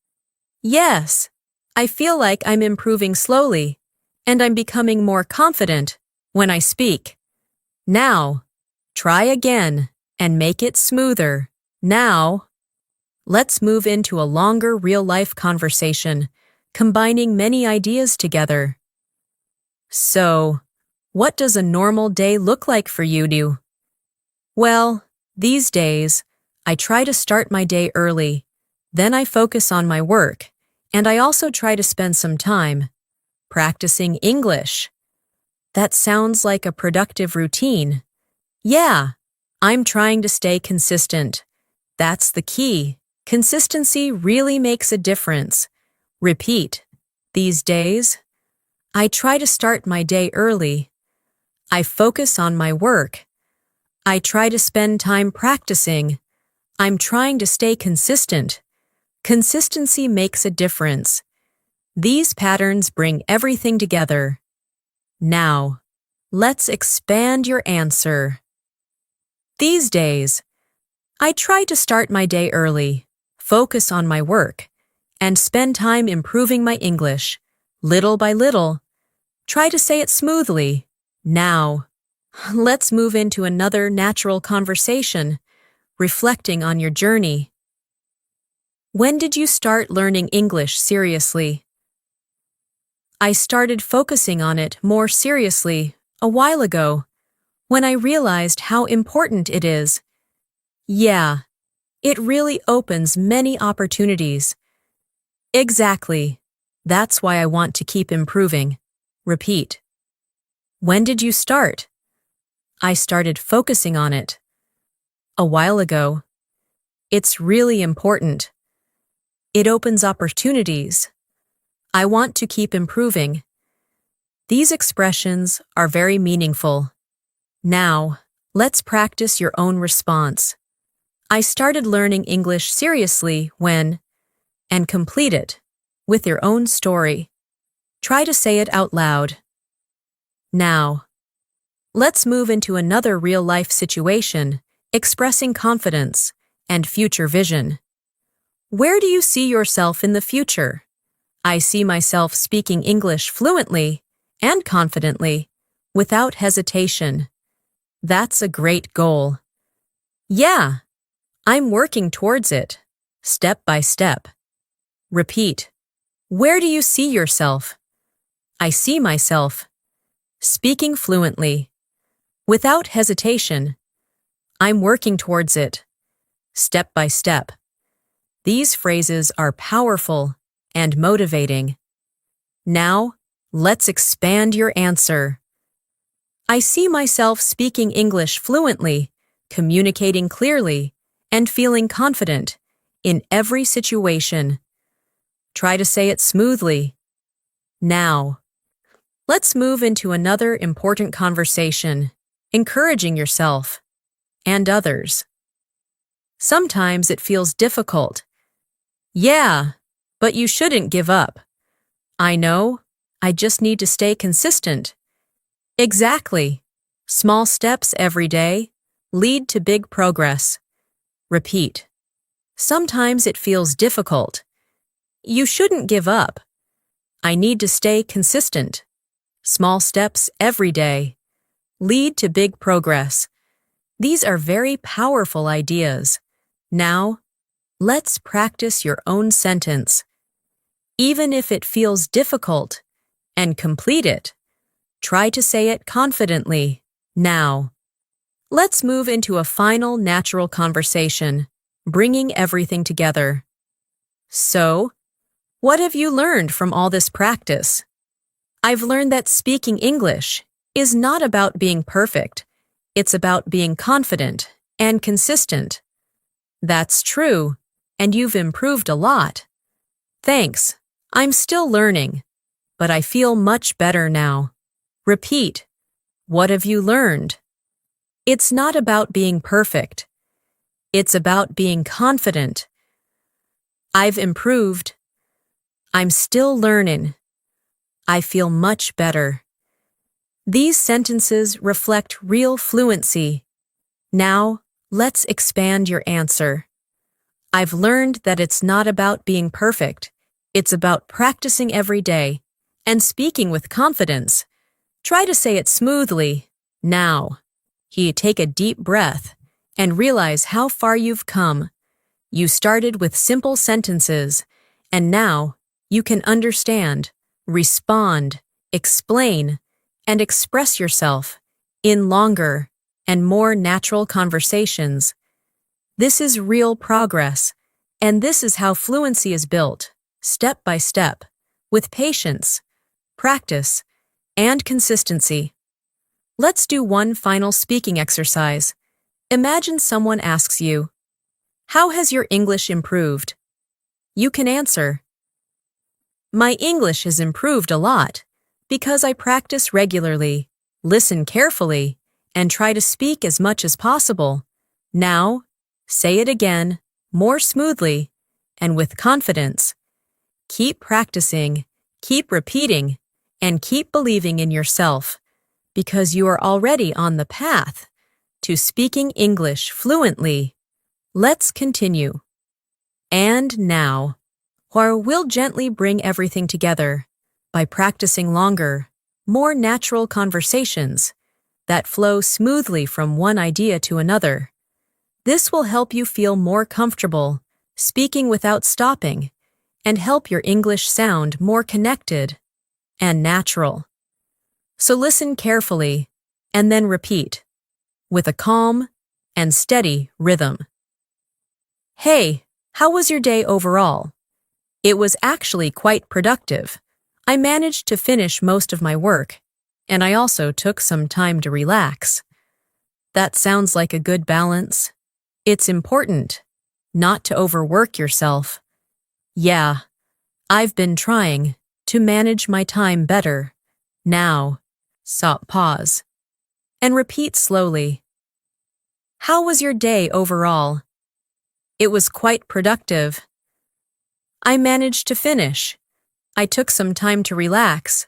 yes, I feel like I'm improving slowly, and I'm becoming more confident when I speak. Now, try again and make it smoother. Now, let's move into a longer real-life conversation, combining many ideas together. So, what does a normal day look like for you? Well, these days, I try to start my day early. Then I focus on my work, and I also try to spend some time practicing English. That sounds like a productive routine. Yeah, I'm trying to stay consistent. That's the key. Consistency really makes a difference. Repeat. These days, I try to start my day early. I focus on my work. I try to spend time practicing. I'm trying to stay consistent. Consistency makes a difference. These patterns bring everything together. Now, let's expand your answer. These days, I try to start my day early, focus on my work, and spend time improving my English, little by little. Try to say it smoothly. Now, let's move into another natural conversation, reflecting on your journey. When did you start learning English seriously? I started focusing on it more seriously a while ago, when I realized how important it is. Yeah, it really opens many opportunities. Exactly. That's why I want to keep improving. Repeat. When did you start? I started focusing on it a while ago. It's really important. It opens opportunities. I want to keep improving. These expressions are very meaningful. Now, let's practice your own response. I started learning English seriously when, and complete it with your own story. Try to say it out loud. Now, let's move into another real-life situation, expressing confidence and future vision. Where do you see yourself in the future? I see myself speaking English fluently and confidently, without hesitation. That's a great goal. Yeah, I'm working towards it, step by step. Repeat. Where do you see yourself? I see myself speaking fluently, without hesitation, I'm working towards it. Step by step. These phrases are powerful and motivating. Now, let's expand your answer. I see myself speaking English fluently, communicating clearly, and feeling confident in every situation. Try to say it smoothly. Now, let's move into another important conversation, encouraging yourself and others. Sometimes it feels difficult. Yeah, but you shouldn't give up. I know, I just need to stay consistent. Exactly. Small steps every day lead to big progress. Repeat. Sometimes it feels difficult. You shouldn't give up. I need to stay consistent. Small steps every day lead to big progress. These are very powerful ideas. Now, let's practice your own sentence. Even if it feels difficult, and complete it. Try to say it confidently. Now, let's move into a final natural conversation, bringing everything together. So, what have you learned from all this practice? I've learned that speaking English is not about being perfect. It's about being confident and consistent. That's true, and you've improved a lot. Thanks. I'm still learning, but I feel much better now. Repeat. What have you learned? It's not about being perfect. It's about being confident. I've improved. I'm still learning. I feel much better. These sentences reflect real fluency. Now, let's expand your answer. I've learned that it's not about being perfect. It's about practicing every day and speaking with confidence. Try to say it smoothly. Now, you take a deep breath and realize how far you've come. You started with simple sentences, and now you can understand, respond, explain, and express yourself in longer and more natural conversations. This is real progress, and this is how fluency is built, step by step, with patience, practice, and consistency. Let's do one final speaking exercise. Imagine someone asks you, "How has your English improved?" You can answer, "My English has improved a lot because I practice regularly, listen carefully, and try to speak as much as possible. Now, say it again, more smoothly, and with confidence. Keep practicing, keep repeating, and keep believing in yourself, because you are already on the path to speaking English fluently. Let's continue. And now, where we'll gently bring everything together by practicing longer, more natural conversations that flow smoothly from one idea to another. This will help you feel more comfortable speaking without stopping and help your English sound more connected and natural. So listen carefully and then repeat with a calm and steady rhythm. Hey, how was your day overall? It was actually quite productive. I managed to finish most of my work, and I also took some time to relax. That sounds like a good balance. It's important not to overwork yourself. Yeah, I've been trying to manage my time better. Now, pause and repeat slowly. How was your day overall? It was quite productive. I managed to finish. I took some time to relax.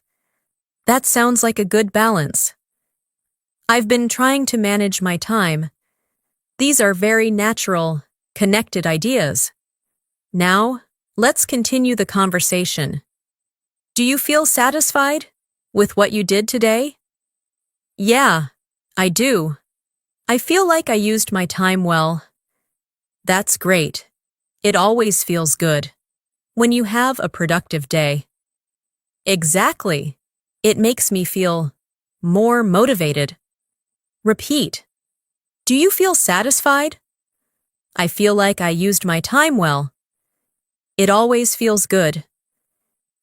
That sounds like a good balance. I've been trying to manage my time. These are very natural, connected ideas. Now, let's continue the conversation. Do you feel satisfied with what you did today? Yeah, I do. I feel like I used my time well. That's great. It always feels good when you have a productive day. Exactly. It makes me feel more motivated. Repeat. Do you feel satisfied? I feel like I used my time well. It always feels good.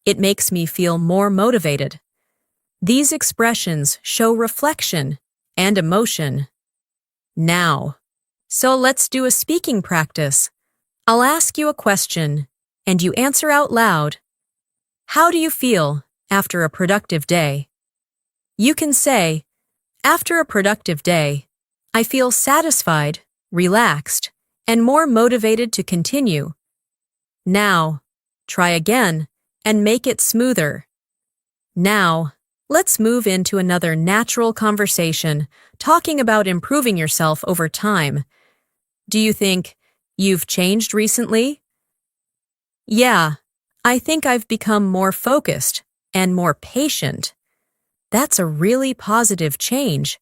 It makes me feel more motivated. These expressions show reflection and emotion. Now, so let's do a speaking practice. I'll ask you a question, and you answer out loud. How do you feel after a productive day? You can say, after a productive day, I feel satisfied, relaxed, and more motivated to continue. Now, try again and make it smoother. Now, let's move into another natural conversation, talking about improving yourself over time. Do you think you've changed recently? Yeah, I think I've become more focused and more patient. That's a really positive change.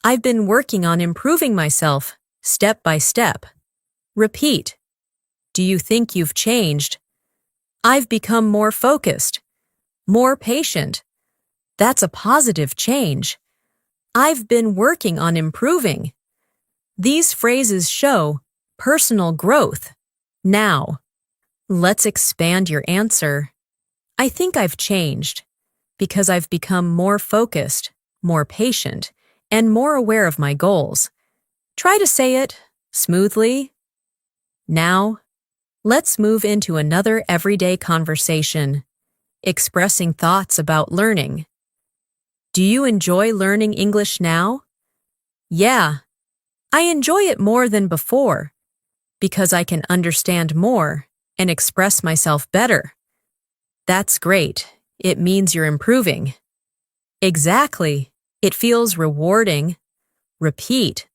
I've been working on improving myself, step by step. Repeat. Do you think you've changed? I've become more focused, more patient. That's a positive change. I've been working on improving. These phrases show personal growth. Now, let's expand your answer. I think I've changed because I've become more focused, more patient, and more aware of my goals. Try to say it smoothly. Now, let's move into another everyday conversation, expressing thoughts about learning. Do you enjoy learning English now? Yeah, I enjoy it more than before because I can understand more and express myself better. That's great. It means you're improving. Exactly. It feels rewarding. Repeat.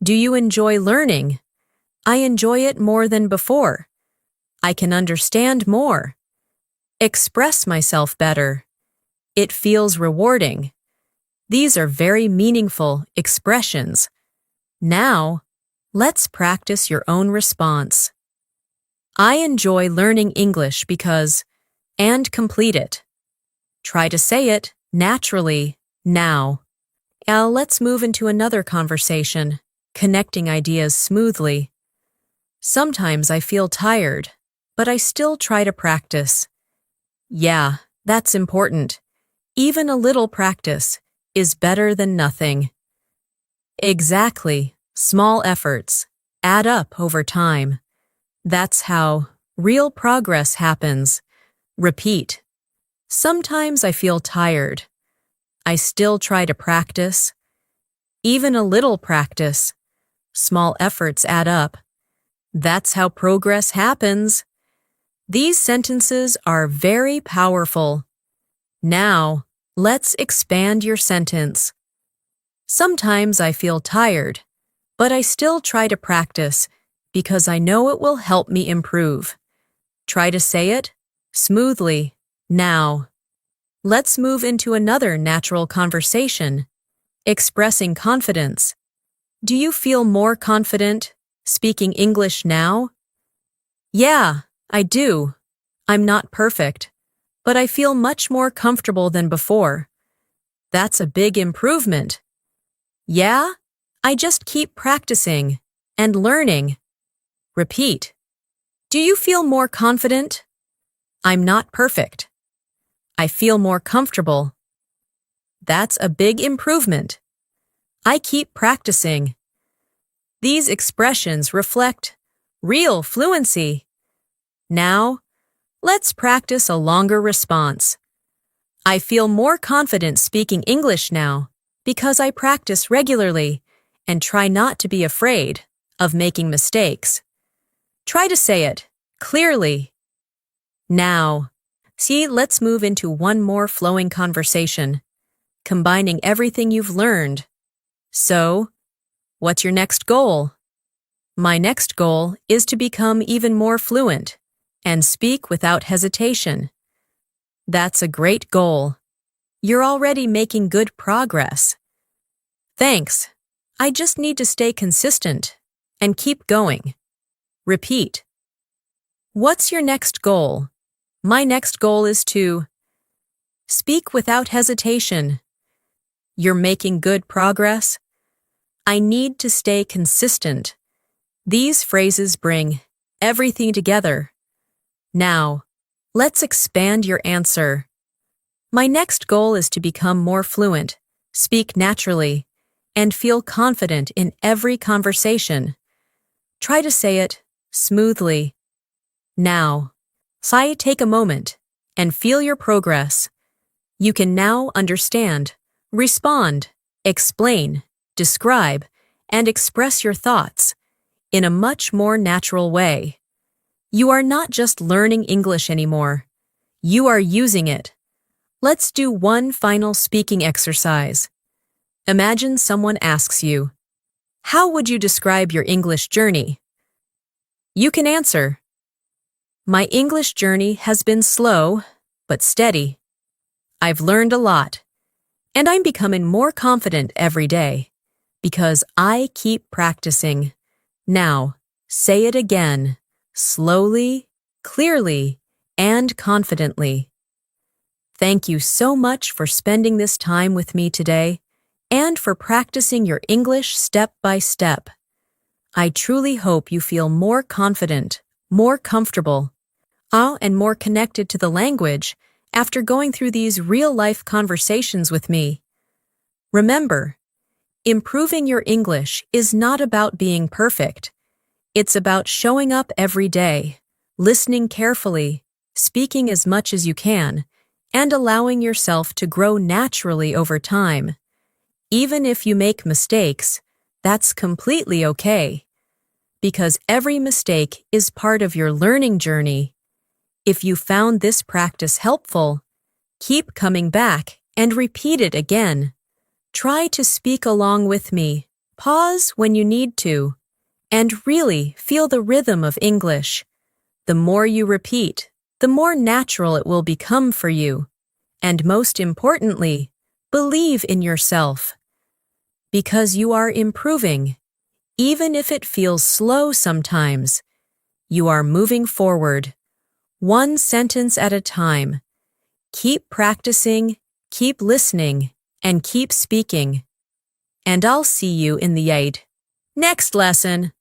Do you enjoy learning? I enjoy it more than before. I can understand more. Express myself better. It feels rewarding. These are very meaningful expressions. Now, let's practice your own response. I enjoy learning English because, and complete it. Try to say it naturally now. Now, let's move into another conversation, connecting ideas smoothly. Sometimes I feel tired, but I still try to practice. Yeah, that's important. Even a little practice is better than nothing. Exactly. Small efforts add up over time. That's how real progress happens. Repeat. Sometimes I feel tired. I still try to practice. Even a little practice. Small efforts add up. That's how progress happens. These sentences are very powerful. Now, let's expand your sentence. Sometimes I feel tired, but I still try to practice because I know it will help me improve. Try to say it smoothly now. Let's move into another natural conversation, expressing confidence. Do you feel more confident speaking English now? Yeah, I do. I'm not perfect, but I feel much more comfortable than before. That's a big improvement. Yeah, I just keep practicing and learning. Repeat. Do you feel more confident? I'm not perfect. I feel more comfortable. That's a big improvement. I keep practicing. These expressions reflect real fluency. Now, let's practice a longer response. I feel more confident speaking English now because I practice regularly and try not to be afraid of making mistakes. Try to say it clearly. Now, let's move into one more flowing conversation, combining everything you've learned. So, what's your next goal? My next goal is to become even more fluent and speak without hesitation. That's a great goal. You're already making good progress. Thanks. I just need to stay consistent and keep going. Repeat. What's your next goal? My next goal is to speak without hesitation. You're making good progress. I need to stay consistent. These phrases bring everything together. Now, let's expand your answer. My next goal is to become more fluent, speak naturally, and feel confident in every conversation. Try to say it smoothly. Now, take a moment and feel your progress. You can now understand, respond, explain, describe, and express your thoughts in a much more natural way. You are not just learning English anymore. You are using it. Let's do one final speaking exercise. Imagine someone asks you, "How would you describe your English journey?" You can answer, "My English journey has been slow, but steady. I've learned a lot, and I'm becoming more confident every day because I keep practicing." Now, say it again, slowly, clearly, and confidently. Thank you so much for spending this time with me today and for practicing your English step by step. I truly hope you feel more confident, more comfortable, and more connected to the language after going through these real-life conversations with me. Remember, improving your English is not about being perfect. It's about showing up every day, listening carefully, speaking as much as you can, and allowing yourself to grow naturally over time. Even if you make mistakes, that's completely okay, because every mistake is part of your learning journey. If you found this practice helpful, keep coming back and repeat it again. Try to speak along with me, pause when you need to, and really feel the rhythm of English. The more you repeat, the more natural it will become for you. And most importantly, believe in yourself. Because you are improving, even if it feels slow sometimes, you are moving forward, one sentence at a time. Keep practicing, keep listening, and keep speaking. And I'll see you in the next lesson.